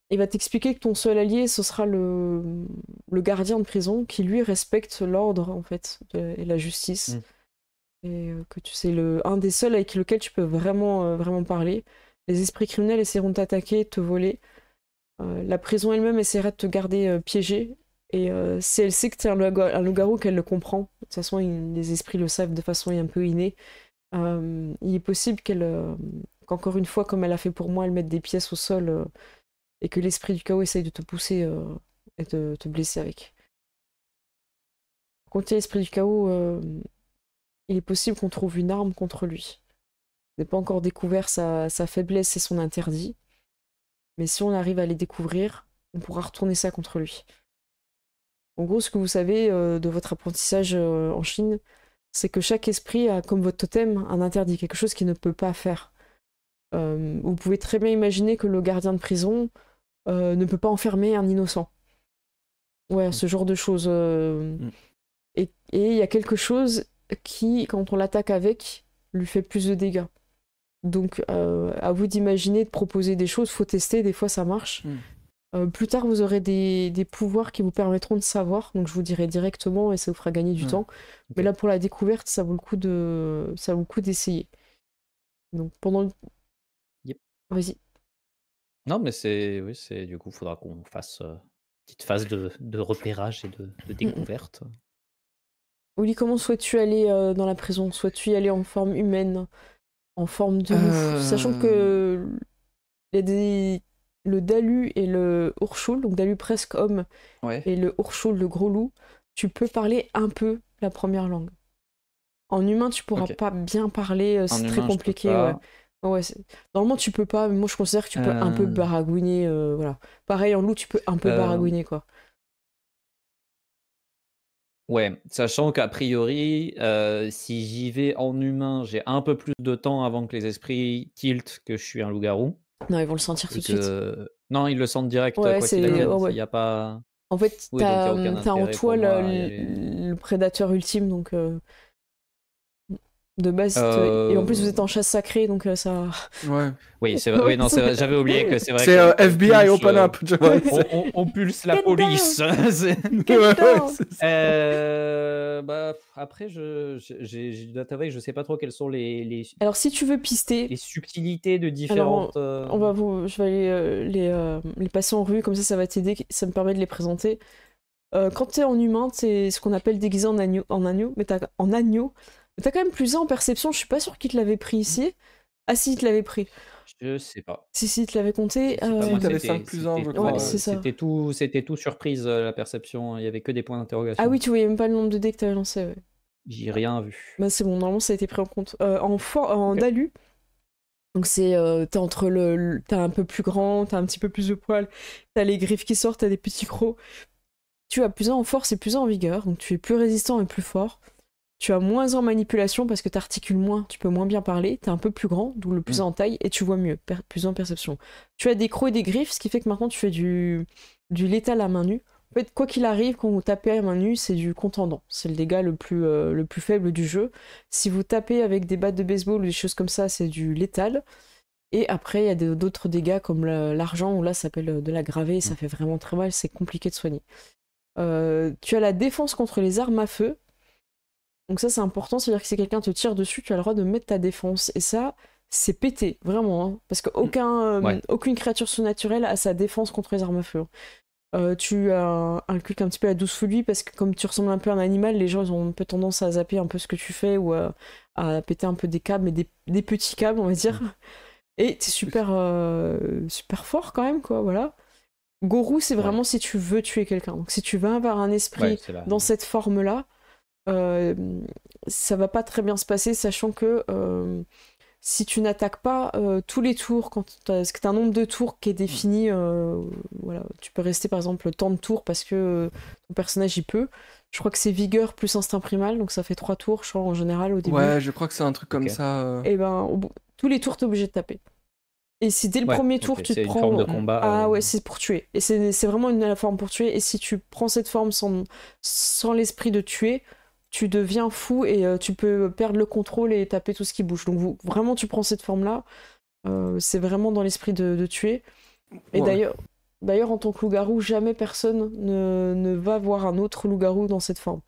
S1: Il va t'expliquer que ton seul allié, ce sera le gardien de prison, qui lui respecte l'ordre, en fait, et la justice. Et que c'est un des seuls avec lequel tu peux vraiment parler. Les esprits criminels essaieront de t'attaquer, de te voler. La prison elle-même essaiera de te garder piégé. Et si elle sait que tu es un loup-garou, qu'elle le comprend, de toute façon, les esprits le savent de façon un peu innée, il est possible qu'encore une fois, comme elle a fait pour moi, elle mette des pièces au sol et que l'esprit du chaos essaye de te pousser et de te blesser avec. Quand il y a l'esprit du chaos, il est possible qu'on trouve une arme contre lui. On n'a pas encore découvert sa faiblesse et son interdit, mais si on arrive à les découvrir, on pourra retourner ça contre lui. En gros, ce que vous savez de votre apprentissage en Chine, c'est que chaque esprit a comme votre totem un interdit, quelque chose qu'il ne peut pas faire. Vous pouvez très bien imaginer que le gardien de prison ne peut pas enfermer un innocent. Ouais, ce genre de choses. Et il y a quelque chose qui, quand on l'attaque avec, lui fait plus de dégâts. Donc, à vous d'imaginer, de proposer des choses, faut tester, des fois ça marche. Plus tard, vous aurez des pouvoirs qui vous permettront de savoir, donc je vous dirai directement et ça vous fera gagner du temps. Okay. Mais là, pour la découverte, ça vaut le coup d'essayer. Donc, pendant le...
S3: Yep.
S1: Vas-y.
S3: Non, mais du coup, il faudra qu'on fasse une petite phase de repérage et de découverte.
S1: Oli, comment souhaites-tu aller dans la prison? Souhaites-tu y aller en forme humaine, en forme de loup? Sachant que il y a le Dalu et le Urshul, donc Dalu presque homme, et le Urshul, le gros loup, tu peux parler un peu la première langue. En humain, tu pourras pas bien parler, c'est très compliqué. Normalement, tu peux pas, mais moi je considère que tu peux un peu baragouiner. Voilà. Pareil, en loup, tu peux un peu baragouiner, quoi.
S3: Ouais, sachant qu'a priori, si j'y vais en humain, j'ai un peu plus de temps avant que les esprits tiltent que je suis un loup-garou.
S1: Non, ils vont le sentir tout de suite.
S3: Non, ils le sentent direct, quoi qu'il arrive. Il y a pas...
S1: En fait, t'as en toi le prédateur ultime, donc de base, et en plus vous êtes en chasse sacrée, donc ça...
S2: Ouais.
S3: Oui, c'est vrai. Oui, non, j'avais oublié que c'est vrai.
S2: C'est FBI open up, tu vois.
S3: On pulse la police. Après, je dois t'avouer que je sais pas trop quelles sont les...
S1: Alors, si tu veux pister...
S3: Les subtilités de différentes...
S1: je vais aller les passer en revue, comme ça va t'aider, ça me permet de les présenter. Quand t'es en humain, c'est ce qu'on appelle déguisé en agneau, mais t'as quand même plus 1 en perception, je suis pas sûr qu'il te l'avait pris ici. Ah si, il te l'avait pris.
S3: Je sais pas.
S1: Si, il te l'avait compté.
S2: Si, t'avais 5 plus 1, je crois.
S1: Ouais, c'est ça.
S3: C'était tout surprise, la perception, il y avait que des points d'interrogation.
S1: Ah oui, tu voyais même pas le nombre de dés que t'avais lancé, ouais.
S3: J'ai rien vu.
S1: Bah c'est bon, normalement ça a été pris en compte. En Dalu, donc c'est t'es entre t'as un peu plus grand, t'as un petit peu plus de poils, t'as les griffes qui sortent, t'as des petits crocs. Tu as plus 1 en force et plus 1 en vigueur, donc tu es plus résistant et plus fort. Tu as moins en manipulation parce que t'articules moins, tu peux moins bien parler, t'es un peu plus grand, d'où le plus en taille, et tu vois mieux, plus en perception. Tu as des crocs et des griffes, ce qui fait que maintenant tu fais du létal à main nue. En fait, quoi qu'il arrive, quand vous tapez à main nue, c'est du contendant. C'est le dégât le plus faible du jeu. Si vous tapez avec des battes de baseball ou des choses comme ça, c'est du létal. Et après, il y a d'autres dégâts comme l'argent, où là, ça s'appelle de la gravée, et ça fait vraiment très mal, c'est compliqué de soigner. Tu as la défense contre les armes à feu. Donc ça, c'est important, c'est-à-dire que si quelqu'un te tire dessus, tu as le droit de mettre ta défense. Et ça, c'est pété, vraiment. Hein, parce qu'aucune créature surnaturelle a sa défense contre les armes à feu. Tu as un culte un petit peu à 12 folie, parce que comme tu ressembles un peu à un animal, les gens ils ont un peu tendance à zapper un peu ce que tu fais, ou à péter un peu des câbles, mais des petits câbles, on va dire. Et t'es super fort quand même, quoi, voilà. Gorou, c'est vraiment si tu veux tuer quelqu'un. Donc si tu veux avoir un esprit dans cette forme-là, ça va pas très bien se passer, sachant que si tu n'attaques pas tous les tours, parce que t'as un nombre de tours qui est défini, voilà, tu peux rester par exemple tant de tours parce que ton personnage y peut. Je crois que c'est vigueur plus instinct primal, donc ça fait 3 tours, je crois, en général au début.
S2: Ouais, je crois que c'est un truc comme ça.
S1: Et ben, tous les tours t'es obligé de taper. Et si dès le premier tour tu te prends...
S3: C'est une forme de combat.
S1: Ouais, c'est pour tuer. Et c'est vraiment la forme pour tuer. Et si tu prends cette forme sans l'esprit de tuer, tu deviens fou et tu peux perdre le contrôle et taper tout ce qui bouge. Donc vraiment, tu prends cette forme-là. C'est vraiment dans l'esprit de tuer. Et d'ailleurs, en tant que loup-garou, jamais personne ne va voir un autre loup-garou dans cette forme.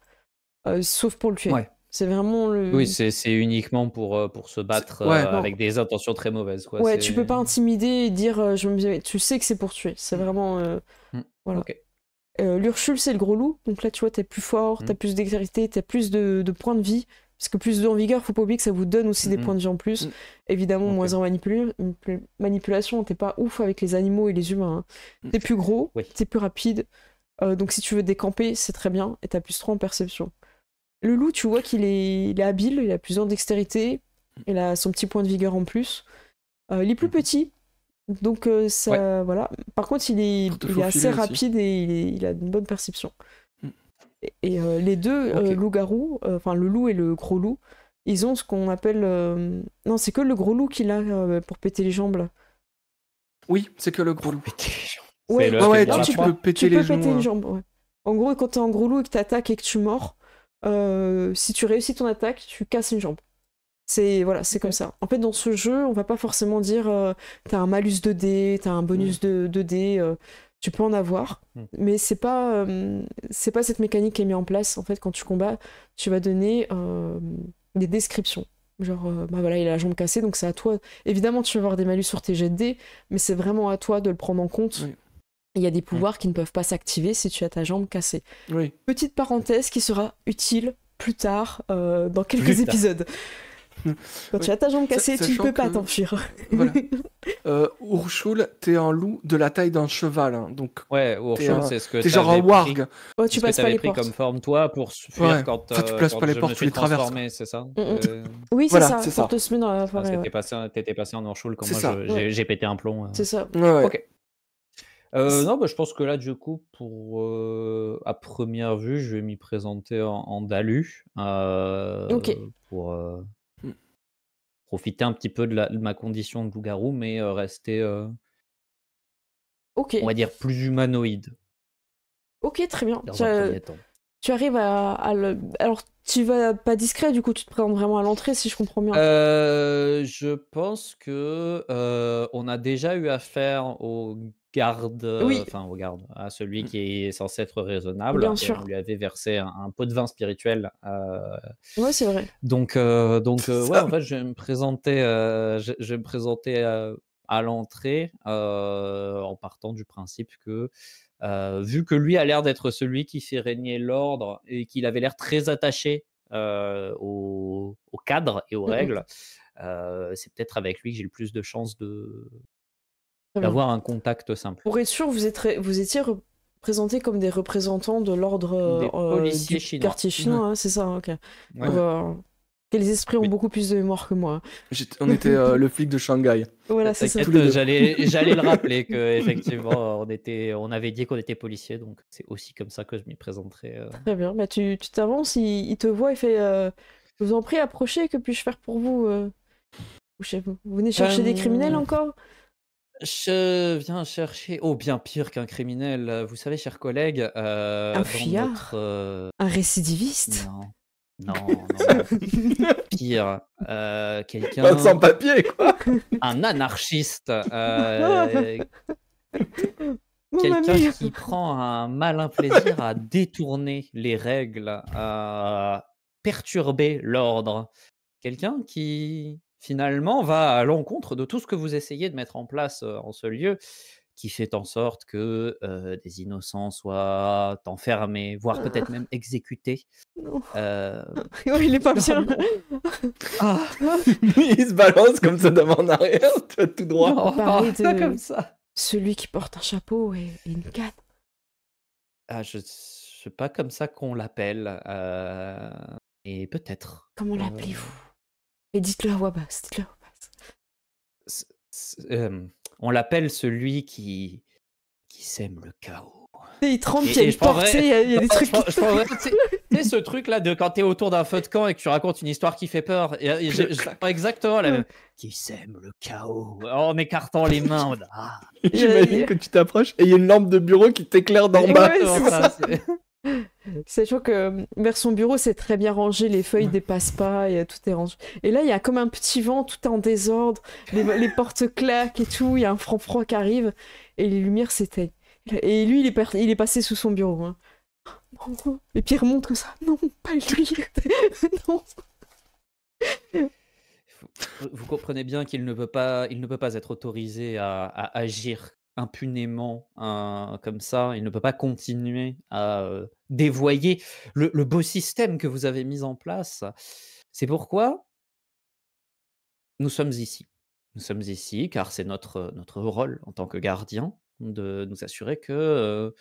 S1: Sauf pour le tuer.
S3: Ouais.
S1: C'est vraiment
S3: Oui,
S1: le...
S3: c'est uniquement pour se battre
S2: Ouais.
S3: avec des intentions très mauvaises, quoi.
S1: Ouais, tu peux pas intimider et dire tu sais que c'est pour tuer. C'est vraiment... voilà.
S3: Ok.
S1: L'Urchule, c'est le gros loup. Donc là, tu vois, t'es plus fort, t'as plus dextérité, t'as plus de points de vie. Parce que plus de en vigueur, faut pas oublier que ça vous donne aussi des points de vie en plus. Évidemment, moins en manipulation, t'es pas ouf avec les animaux et les humains. T'es plus gros, t'es plus rapide. Donc si tu veux décamper, c'est très bien. Et t'as plus 3 en perception. Le loup, tu vois qu'il est habile, il a plus en dextérité. Il a son petit point de vigueur en plus. Il est plus petit. Donc ça, voilà. Par contre, il est assez rapide et il a une bonne perception. Et les deux loups-garous, enfin le loup et le gros loup, ils ont ce qu'on appelle... Non, c'est que le gros loup qu'il a pour péter les jambes, là.
S2: Oui, c'est que le gros loup.
S1: Ouais,
S2: tu peux péter les
S1: jambes. Ouais. En gros, quand t'es un gros loup et que t'attaques et que tu mords, si tu réussis ton attaque, tu casses une jambe. C'est voilà, c'est comme ça. En fait, dans ce jeu, on va pas forcément dire t'as un malus de dés, t'as un bonus de dés, tu peux en avoir, mais c'est pas cette mécanique qui est mise en place. En fait, quand tu combats, tu vas donner des descriptions. Genre, bah voilà, il a la jambe cassée, donc c'est à toi. Évidemment, tu vas avoir des malus sur tes jets de dés, mais c'est vraiment à toi de le prendre en compte.
S2: Oui.
S1: Il y a des pouvoirs qui ne peuvent pas s'activer si tu as ta jambe cassée.
S2: Oui.
S1: Petite parenthèse qui sera utile plus tard dans quelques épisodes. Quand tu as ta jambe cassée, tu ne peux pas t'enfuir.
S2: Voilà. Urchule, t'es un loup de la taille d'un cheval. Hein, donc
S3: ouais, Urchule, c'est ce que
S2: t'es genre un warg.
S1: Ouais, tu passes pas les portes.
S3: Comme forme, toi, pour fuir quand
S2: tu passes pas les portes, tu les traverses.
S3: C'est ça
S1: Oui, c'est
S2: voilà,
S1: ça. Pour te semer dans la forêt.
S3: T'étais passé en Urchule quand moi j'ai pété un plomb.
S1: C'est ça.
S2: Ok.
S3: Non, bah, je pense que là, du coup, à première vue, je vais m'y présenter en Dalu. Pour profiter un petit peu de ma condition de loup-garou, mais rester, on va dire, plus humanoïde.
S1: Ok, très bien.
S3: Dans un premier temps.
S1: Tu arrives à le... Alors, tu vas pas discret, du coup, tu te présentes vraiment à l'entrée, si je comprends bien.
S3: Je pense que on a déjà eu affaire au garde, à celui qui est censé être raisonnable.
S1: Bien sûr.
S3: On lui avait versé un pot de vin spirituel.
S1: Ouais, c'est vrai.
S3: Donc ouais, en fait, je vais me présenter, à l'entrée en partant du principe que vu que lui a l'air d'être celui qui fait régner l'ordre et qu'il avait l'air très attaché au cadre et aux règles, c'est peut-être avec lui que j'ai le plus de chances d'avoir un contact simple.
S1: Pour être sûr, vous étiez représentés comme des représentants de l'ordre
S3: policiers
S1: du quartier chinois, hein, c'est ça, ok. Les esprits ont beaucoup plus de mémoire que moi.
S2: On était le flic de Shanghai.
S1: Voilà, c'est ça.
S3: J'allais le rappeler qu'effectivement, on avait dit qu'on était policiers, donc c'est aussi comme ça que je m'y présenterai.
S1: Très bien, bah, tu t'avances, il te voit, il fait je vous en prie, approchez, que puis-je faire pour vous Vous venez chercher des criminels encore?
S3: Je viens chercher... Oh, bien pire qu'un criminel. Vous savez, chers collègues...
S1: un fuyard un récidiviste?
S3: Non, pire. Quelqu'un...
S2: Pas sans papier, quoi.
S3: Un anarchiste. Quelqu'un qui prend un malin plaisir à détourner les règles, à perturber l'ordre. Quelqu'un qui, finalement, va à l'encontre de tout ce que vous essayez de mettre en place en ce lieu, qui fait en sorte que des innocents soient enfermés, voire peut-être même exécutés.
S1: Non. Il est pas bien.
S2: Il se balance comme ça devant en arrière, tu vas tout droit.
S1: On parlait de
S3: comme ça.
S1: Celui qui porte un chapeau et une cape.
S3: Je sais pas comme ça qu'on l'appelle. Et peut-être.
S1: Comment l'appelez-vous? Et dites-le à voix basse.
S3: On l'appelle celui qui sème le chaos.
S1: Et il tremble, il y a une porte, il y a des trucs.
S3: Tu sais, ce truc-là de quand t'es autour d'un feu de camp et que tu racontes une histoire qui fait peur. Je prends exactement la même. Qui sème le chaos. En écartant les mains.
S2: J'imagine que tu t'approches et il y a une lampe de bureau qui t'éclaire d'en bas.
S1: Sachant que vers son bureau, c'est très bien rangé, les feuilles dépassent pas, et tout est rangé. Et là, il y a comme un petit vent, tout est en désordre, les portes claquent et tout, il y a un franc-froid qui arrive, et les lumières s'éteignent. Et lui, il est passé sous son bureau. Hein. non. Et puis il remonte comme ça. Non, pas lui. Non.
S3: Vous comprenez bien qu'il ne peut pas être autorisé à agir impunément comme ça. Il ne peut pas continuer à dévoyer le beau système que vous avez mis en place. C'est pourquoi nous sommes ici. Nous sommes ici car c'est notre rôle en tant que gardien de nous assurer que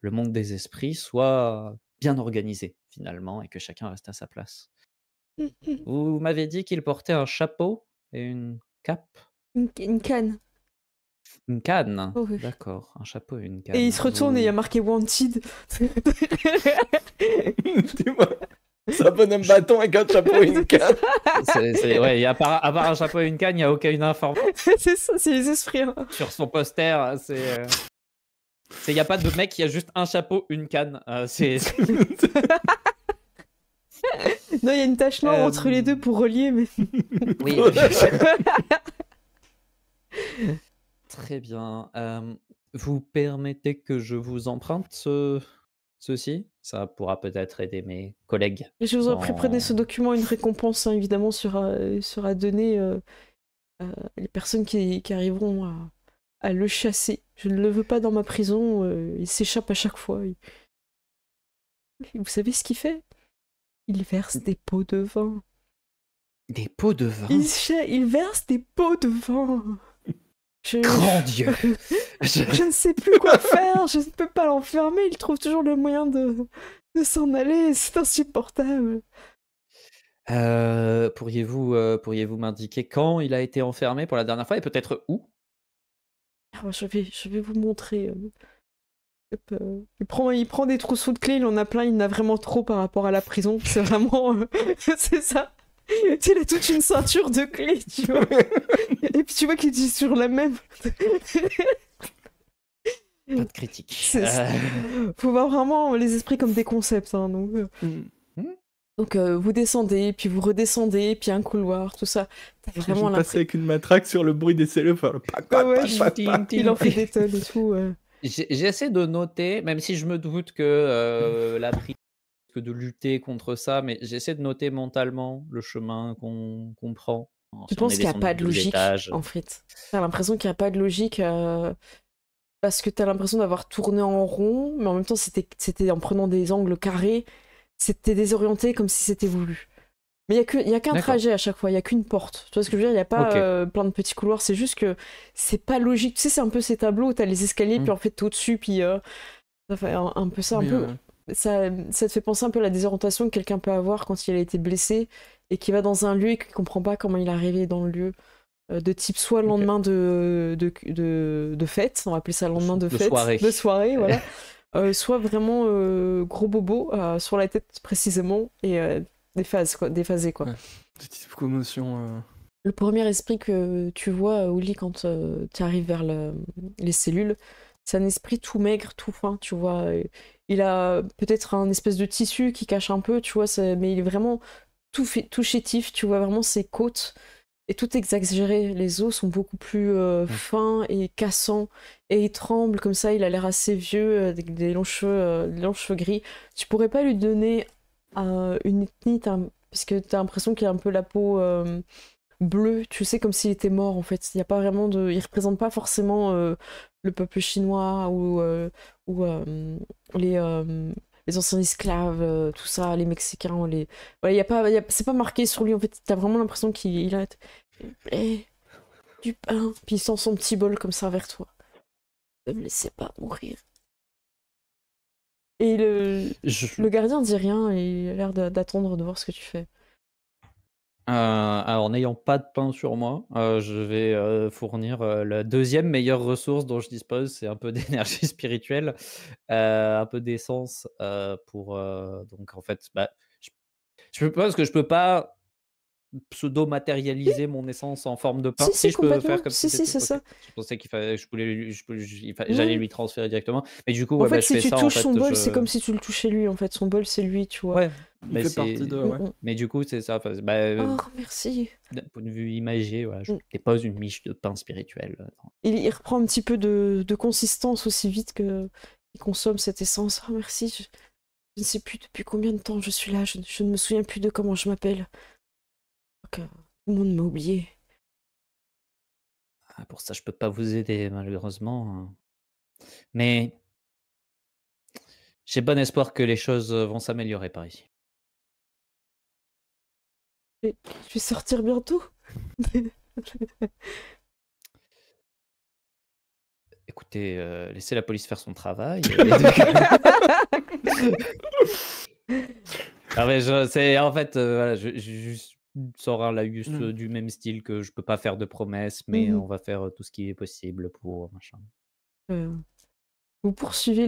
S3: le monde des esprits soit bien organisé finalement et que chacun reste à sa place. Vous m'avez dit qu'il portait un chapeau et une cape?
S1: Une canne.
S3: Une canne?
S1: Oh, oui.
S3: D'accord, un chapeau et une
S1: Et
S3: canne.
S1: il se retourne et il y a marqué Wanted.
S2: Tu vois, c'est un bonhomme bâton avec un chapeau et une canne.
S3: Ouais, et à part un chapeau et une canne, il n'y a aucune information
S1: C'est ça, c'est les esprits. Hein.
S3: sur son poster. Il n'y a pas de mec, il y a juste un chapeau, une canne.
S1: Non, il y a une tache noire entre les deux pour relier, mais...
S3: Oui. Très bien. Vous permettez que je vous emprunte ceci? Ça pourra peut-être aider mes collègues.
S1: Je vous en prie, prenez ce document, une récompense, hein, évidemment, sera donnée à les personnes qui arriveront à le chasser. Je ne le veux pas dans ma prison, il s'échappe à chaque fois. Et vous savez ce qu'il fait? Il verse des pots de vin.
S3: Des pots de vin?
S1: Il verse des pots de vin.
S3: Grand Dieu!
S1: Je ne sais plus quoi faire, je ne peux pas l'enfermer, il trouve toujours le moyen de s'en aller, c'est insupportable.
S3: Pourriez-vous m'indiquer quand il a été enfermé pour la dernière fois et peut-être où?
S1: Je vais vous montrer. Il prend des trousseaux de clés, il en a plein, il en a vraiment trop par rapport à la prison, c'est vraiment... c'est ça. Il a toute une ceinture de clés, tu vois. Et puis tu vois qu'il est sur la même.
S3: Pas de critique.
S1: Faut voir vraiment les esprits comme des concepts. Hein, donc vous descendez, puis vous redescendez, puis un couloir, tout ça.
S2: T'as vraiment l'impression avec une matraque sur le bruit des cellules.
S1: Il en fait des tonnes et tout.
S3: J'essaie de noter, même si je me doute que la prise de lutter contre ça, mais j'essaie de noter mentalement le chemin qu'on prend.
S1: Tu penses qu'il n'y a pas de logique, en fait. T'as l'impression qu'il n'y a pas de logique parce que t'as l'impression d'avoir tourné en rond, mais en même temps, c'était en prenant des angles carrés, c'était désorienté comme si c'était voulu. Mais il n'y a qu'un trajet à chaque fois, il n'y a qu'une porte. Tu vois ce que je veux dire? Il n'y a pas plein de petits couloirs, c'est juste que c'est pas logique. Tu sais, c'est un peu ces tableaux où t'as les escaliers, puis en fait, t'es au-dessus, puis ça fait un peu ça, Ça te fait penser un peu à la désorientation que quelqu'un peut avoir quand il a été blessé et qui va dans un lieu et qui comprend pas comment il est arrivé dans le lieu. De type soit le lendemain de fête, on va appeler ça le lendemain de fête, de soirée, voilà. Soit vraiment gros bobo sur la tête précisément et déphasé quoi.
S2: Ouais, de type commotion.
S1: Le premier esprit que tu vois, Oli, quand tu arrives vers les cellules, c'est un esprit tout maigre, tout fin, tu vois. Il a peut-être un espèce de tissu qui cache un peu, tu vois, mais il est vraiment tout chétif, tu vois vraiment ses côtes. Et tout exagéré, les os sont beaucoup plus fins et cassants, et il tremble comme ça, il a l'air assez vieux, avec des longs cheveux gris. Tu pourrais pas lui donner une ethnie, parce que t'as l'impression qu'il a un peu la peau bleue, tu sais, comme s'il était mort en fait. Il y a pas vraiment il représente pas forcément le peuple chinois ou les anciens esclaves, tout ça, les Mexicains, voilà, c'est pas marqué sur lui en fait. T'as vraiment l'impression qu'il a du pain, puis il sent son petit bol comme ça vers toi. Ne me laissez pas mourir. Et le gardien dit rien et il a l'air d'attendre de voir ce que tu fais.
S3: Alors, n'ayant pas de pain sur moi, je vais fournir la deuxième meilleure ressource dont je dispose, c'est un peu d'énergie spirituelle, un peu d'essence pour. Donc, en fait, je peux pas, parce que je peux pas pseudo-matérialiser mon essence en forme de pain.
S1: Si,
S3: je peux faire comme
S1: si, c'est ça.
S3: Je pensais qu'il fallait, j'allais lui transférer directement. Mais du coup,
S1: en fait, si
S3: je fais
S1: tu
S3: ça,
S1: touches son bol, c'est comme si tu le touchais lui. En fait, son bol, c'est lui, tu vois.
S3: Ouais,
S2: il fait partie de. Ouais.
S3: Mais du coup, c'est ça.
S1: Oh, merci.
S3: D'un point de vue imagé, voilà, je dépose une miche de pain spirituel.
S1: Il reprend un petit peu de consistance aussi vite qu'il consomme cette essence. Oh, merci. Je ne sais plus depuis combien de temps je suis là. Je ne me souviens plus de comment je m'appelle. Tout le monde m'a oublié.
S3: Ah, pour ça, je peux pas vous aider, malheureusement. Mais j'ai bon espoir que les choses vont s'améliorer par ici.
S1: Je vais sortir bientôt.
S3: Écoutez, laissez la police faire son travail. Ah mais c'est en fait, voilà, je juste sors un laïus du même style que je peux pas faire de promesses, mais on va faire tout ce qui est possible pour machin.
S1: Vous poursuivez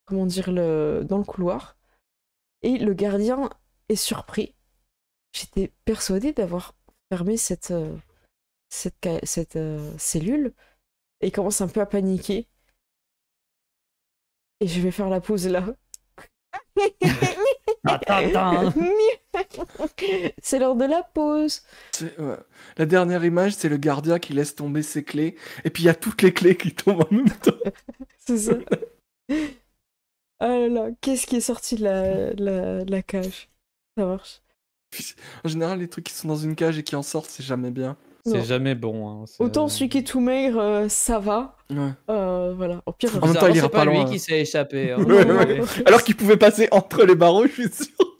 S1: comment dire, dans le couloir, et le gardien est surpris. J'étais persuadée d'avoir fermé cette cellule, et il commence un peu à paniquer. Et je vais faire la pause là.
S3: Attends.
S1: C'est l'heure de la pause.
S2: La dernière image, c'est le gardien qui laisse tomber ses clés, et puis il y a toutes les clés qui tombent en même temps.
S1: C'est ça. Ah là là, qu'est-ce qui est sorti de la cage? Ça marche.
S2: En général, les trucs qui sont dans une cage et qui en sortent, c'est jamais bien.
S3: C'est jamais bon. Hein,
S1: autant celui qui est tout maigre, ça va.
S2: Ouais.
S1: Voilà. Au pire,
S2: en même temps, il ira
S3: pas
S2: loin.
S3: lui qui s'est échappé. Hein.
S2: Ouais. Alors qu'il pouvait passer entre les barreaux, je suis sûr.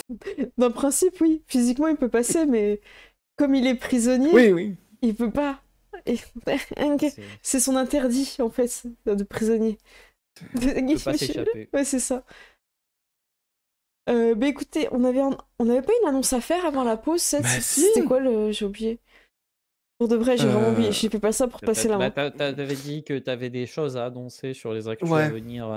S1: D'un principe, oui. Physiquement, il peut passer, mais comme il est prisonnier,
S2: oui.
S1: Il peut pas. C'est son interdit, en fait, de prisonnier.
S3: Il peut pas s'échapper.
S1: Ouais, c'est ça. Bah écoutez, on avait pas une annonce à faire avant la pause, c'était quoi j'ai oublié. Pour de vrai, j'ai vraiment oublié. J'ai fait pas ça pour passer la main.
S3: T'avais dit que t'avais des choses à annoncer sur les actus à venir.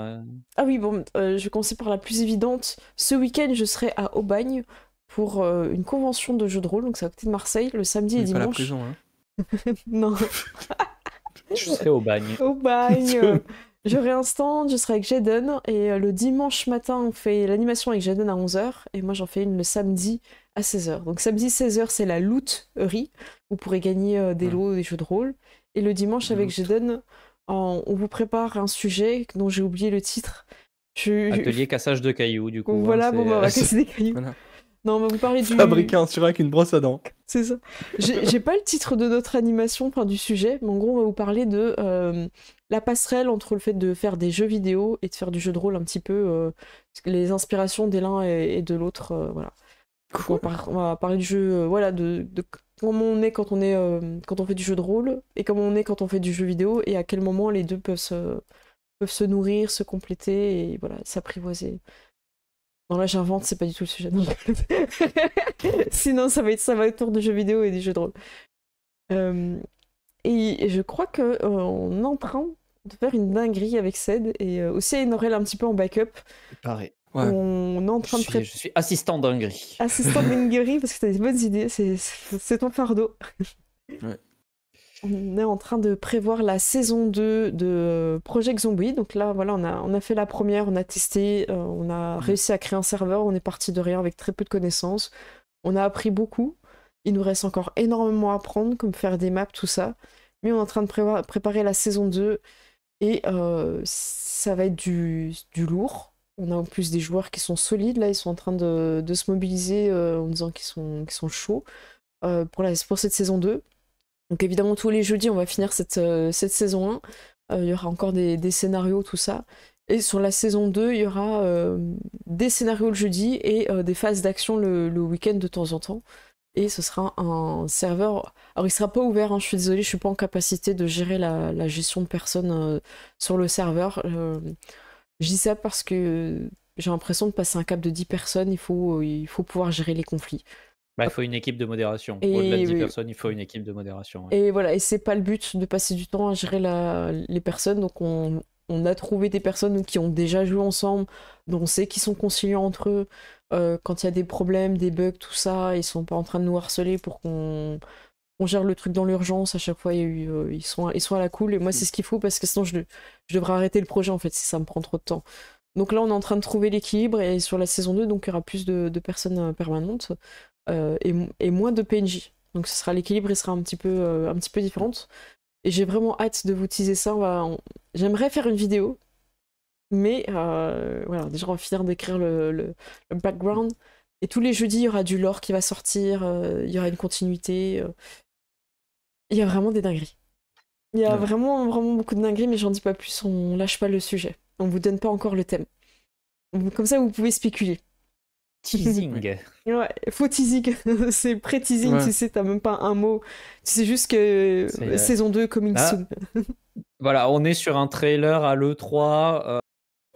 S1: Ah oui, bon, je vais commencer par la plus évidente. Ce week-end, je serai à Aubagne pour une convention de jeux de rôle, donc c'est à côté de Marseille, le samedi et dimanche.
S2: Pas la prison, hein.
S1: Non.
S3: Je serai au bagne.
S1: Au bagne. J'aurai un stand, je serai avec Jaden, et le dimanche matin, on fait l'animation avec Jaden à 11h, et moi j'en fais une le samedi à 16h. Donc samedi 16h, c'est la looterie, vous pourrez gagner des lots, des jeux de rôle. Et le dimanche avec Jaden, on vous prépare un sujet dont j'ai oublié le titre.
S3: Atelier cassage de cailloux, du coup.
S1: Voilà,
S3: hein,
S1: on va casser des cailloux. Voilà. Non, on va vous parler du...
S2: Fabriquer un surin avec une brosse à dents.
S1: C'est ça. J'ai pas le titre de notre animation, enfin du sujet, mais en gros, on va vous parler de la passerelle entre le fait de faire des jeux vidéo et de faire du jeu de rôle un petit peu, les inspirations de l'un et de l'autre, voilà. Cool. On va parler du jeu, voilà, de comment on est quand on fait du jeu de rôle, et comment on est quand on fait du jeu vidéo, et à quel moment les deux peuvent se nourrir, se compléter, et voilà, s'apprivoiser. Non, là j'invente, c'est pas du tout le sujet. Sinon ça va être autour de jeux vidéo et des jeux de rôle. Et je crois qu'on est en train de faire une dinguerie avec Ced, et aussi Enorel un petit peu en backup.
S3: Pareil.
S1: Ouais. On est en train
S3: je suis assistant dinguerie.
S1: Assistant dinguerie parce que t'as des bonnes idées, c'est ton fardeau.
S2: Ouais.
S1: On est en train de prévoir la saison 2 de Project Zombie. Donc là, voilà, on a fait la première, on a testé, on a réussi à créer un serveur, on est parti de rien avec très peu de connaissances. On a appris beaucoup. Il nous reste encore énormément à apprendre, comme faire des maps, tout ça. Mais on est en train de préparer la saison 2 et ça va être du lourd. On a en plus des joueurs qui sont solides, là, ils sont en train de se mobiliser en disant qu'ils sont chauds pour cette saison 2. Donc évidemment, tous les jeudis, on va finir cette saison 1. Il y aura encore des scénarios, tout ça. Et sur la saison 2, il y aura des scénarios le jeudi et des phases d'action le week-end de temps en temps. Et ce sera un serveur... Alors il sera pas ouvert, hein, je suis désolée, je suis pas en capacité de gérer la gestion de personnes sur le serveur. Je dis ça parce que j'ai l'impression de passer un cap de 10 personnes, il faut pouvoir gérer les conflits.
S3: Bah, il faut une équipe de modération. Au-delà de 10 personnes, il faut une équipe de modération. Ouais.
S1: Et voilà, et c'est pas le but de passer du temps à gérer les personnes. Donc on a trouvé des personnes qui ont déjà joué ensemble, dont on sait qu'ils sont conciliants entre eux. Quand il y a des problèmes, des bugs, tout ça, ils sont pas en train de nous harceler pour qu'on gère le truc dans l'urgence. À chaque fois, ils sont à la cool. Et moi, c'est ce qu'il faut parce que sinon, je devrais arrêter le projet en fait si ça me prend trop de temps. Donc là, on est en train de trouver l'équilibre, et sur la saison 2, donc il y aura plus de personnes permanentes. Et moins de PNJ. Donc l'équilibre il sera un petit peu différent. Et j'ai vraiment hâte de vous teaser ça. J'aimerais faire une vidéo, Mais voilà, déjà, on va finir d'écrire le background. Et tous les jeudis, il y aura du lore qui va sortir, il y aura une continuité. Il y a vraiment des dingueries. Il y a
S2: Ouais.
S1: vraiment, vraiment beaucoup de dingueries, mais j'en dis pas plus, on lâche pas le sujet. On vous donne pas encore le thème. Comme ça, vous pouvez spéculer.
S3: Teasing.
S1: Ouais, faux teasing, c'est pré-teasing,
S2: Ouais.
S1: tu sais, t'as même pas un mot. Tu sais juste que
S3: C'est,
S1: saison 2 coming
S3: là,
S1: soon.
S3: Voilà, on est sur un trailer à l'E3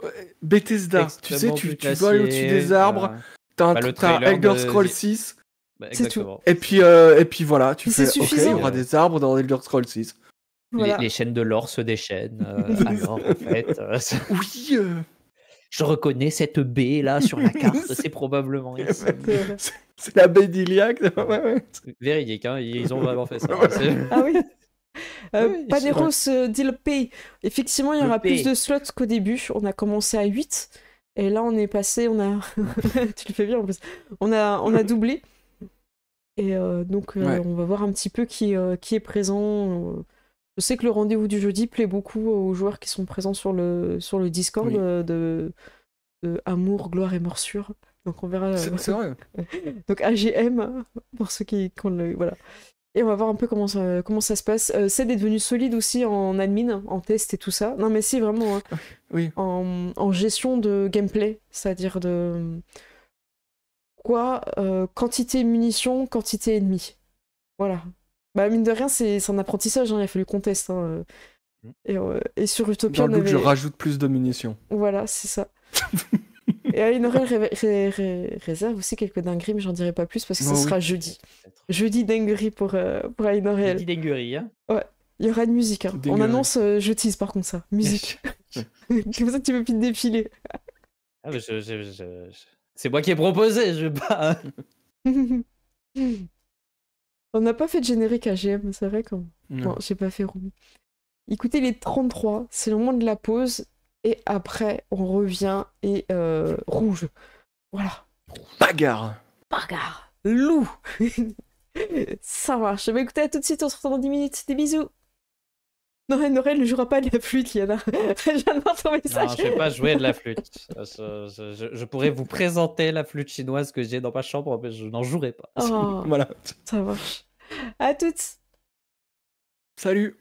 S2: Ouais, Bethesda, tu sais,
S3: extrêmement
S2: tu voles au-dessus des
S3: putassier.
S2: arbres, t'as
S3: Le
S2: un
S3: trailer
S2: Elder
S3: de
S2: Scrolls 6,
S1: C'est tout.
S3: exactement.
S2: et puis voilà, tu
S1: Et c'est
S2: fais, ok, il y
S1: suffisant.
S2: aura des arbres dans Elder Scrolls 6.
S1: Voilà.
S3: Les chaînes de l'or se déchaînent. Alors, en fait,
S2: Oui,
S3: je reconnais cette baie là sur la carte, c'est probablement ici.
S2: c'est la baie d'Iliac. Ouais.
S3: Véridique, hein, ils ont vraiment fait ça.
S2: Ouais.
S1: Ah oui.
S3: Oui,
S1: Paneros dit le P. Effectivement, il y
S3: Le
S1: aura
S3: P.
S1: plus de slots qu'au début. On a commencé à 8. Et là, on est passé, on a... tu le fais bien en plus. On a doublé. Et donc,
S2: Ouais.
S1: on va voir un petit peu qui est présent. Je sais que le rendez-vous du jeudi plaît beaucoup aux joueurs qui sont présents sur le Discord
S2: Oui.
S1: de Amour, Gloire et Morsure. Donc, on verra.
S2: C'est vrai.
S1: Donc, AGM, pour ceux qui le... Voilà. Et on va voir un peu comment ça se passe. C'est devenu solide aussi en admin, en test et tout ça. Non, mais si, vraiment, hein,
S2: Oui.
S1: en gestion de gameplay, c'est-à-dire de quantité munitions, quantité ennemis. Voilà. Bah, mine de rien, c'est un apprentissage, hein, il a fallu qu'on teste. Hein. Et sur Utopia,
S2: Dans le
S1: on
S2: doute, je
S1: avait...
S2: rajoute plus de munitions.
S1: Voilà, c'est ça. Et Ainorel réserve aussi quelques dingueries, mais j'en dirai pas plus parce que ça
S2: Oh, oui.
S1: sera jeudi. Jeudi dinguerie pour Ainorel.
S3: Dit dinguerie, hein.
S1: Il y aura une musique. Hein. On
S2: Dinguerie.
S1: annonce, je tease par contre ça. Musique. Comme ça, tu peux plus te défiler.
S3: Ah, mais c'est moi qui ai proposé, je vais pas.
S1: On n'a pas fait de générique à GM, c'est vrai quand.
S2: Non.
S1: Bon, j'ai pas fait rond. Écoutez, les 33, c'est le moment de la pause. Et après, on revient et rouge. Voilà.
S2: Bagarre.
S1: Bagarre. Loup. Ça marche. Bah écoutez, à tout de suite, on se retrouve dans 10 minutes. Des bisous. Non, Norel ne jouera pas de la flûte, Liana. Je viens de voir ton message.
S3: Non, je vais pas jouer de la flûte. Je pourrais vous présenter la flûte chinoise que j'ai dans ma chambre, mais je n'en jouerai pas.
S1: Oh,
S2: Voilà.
S1: ça marche. À toutes.
S2: Salut.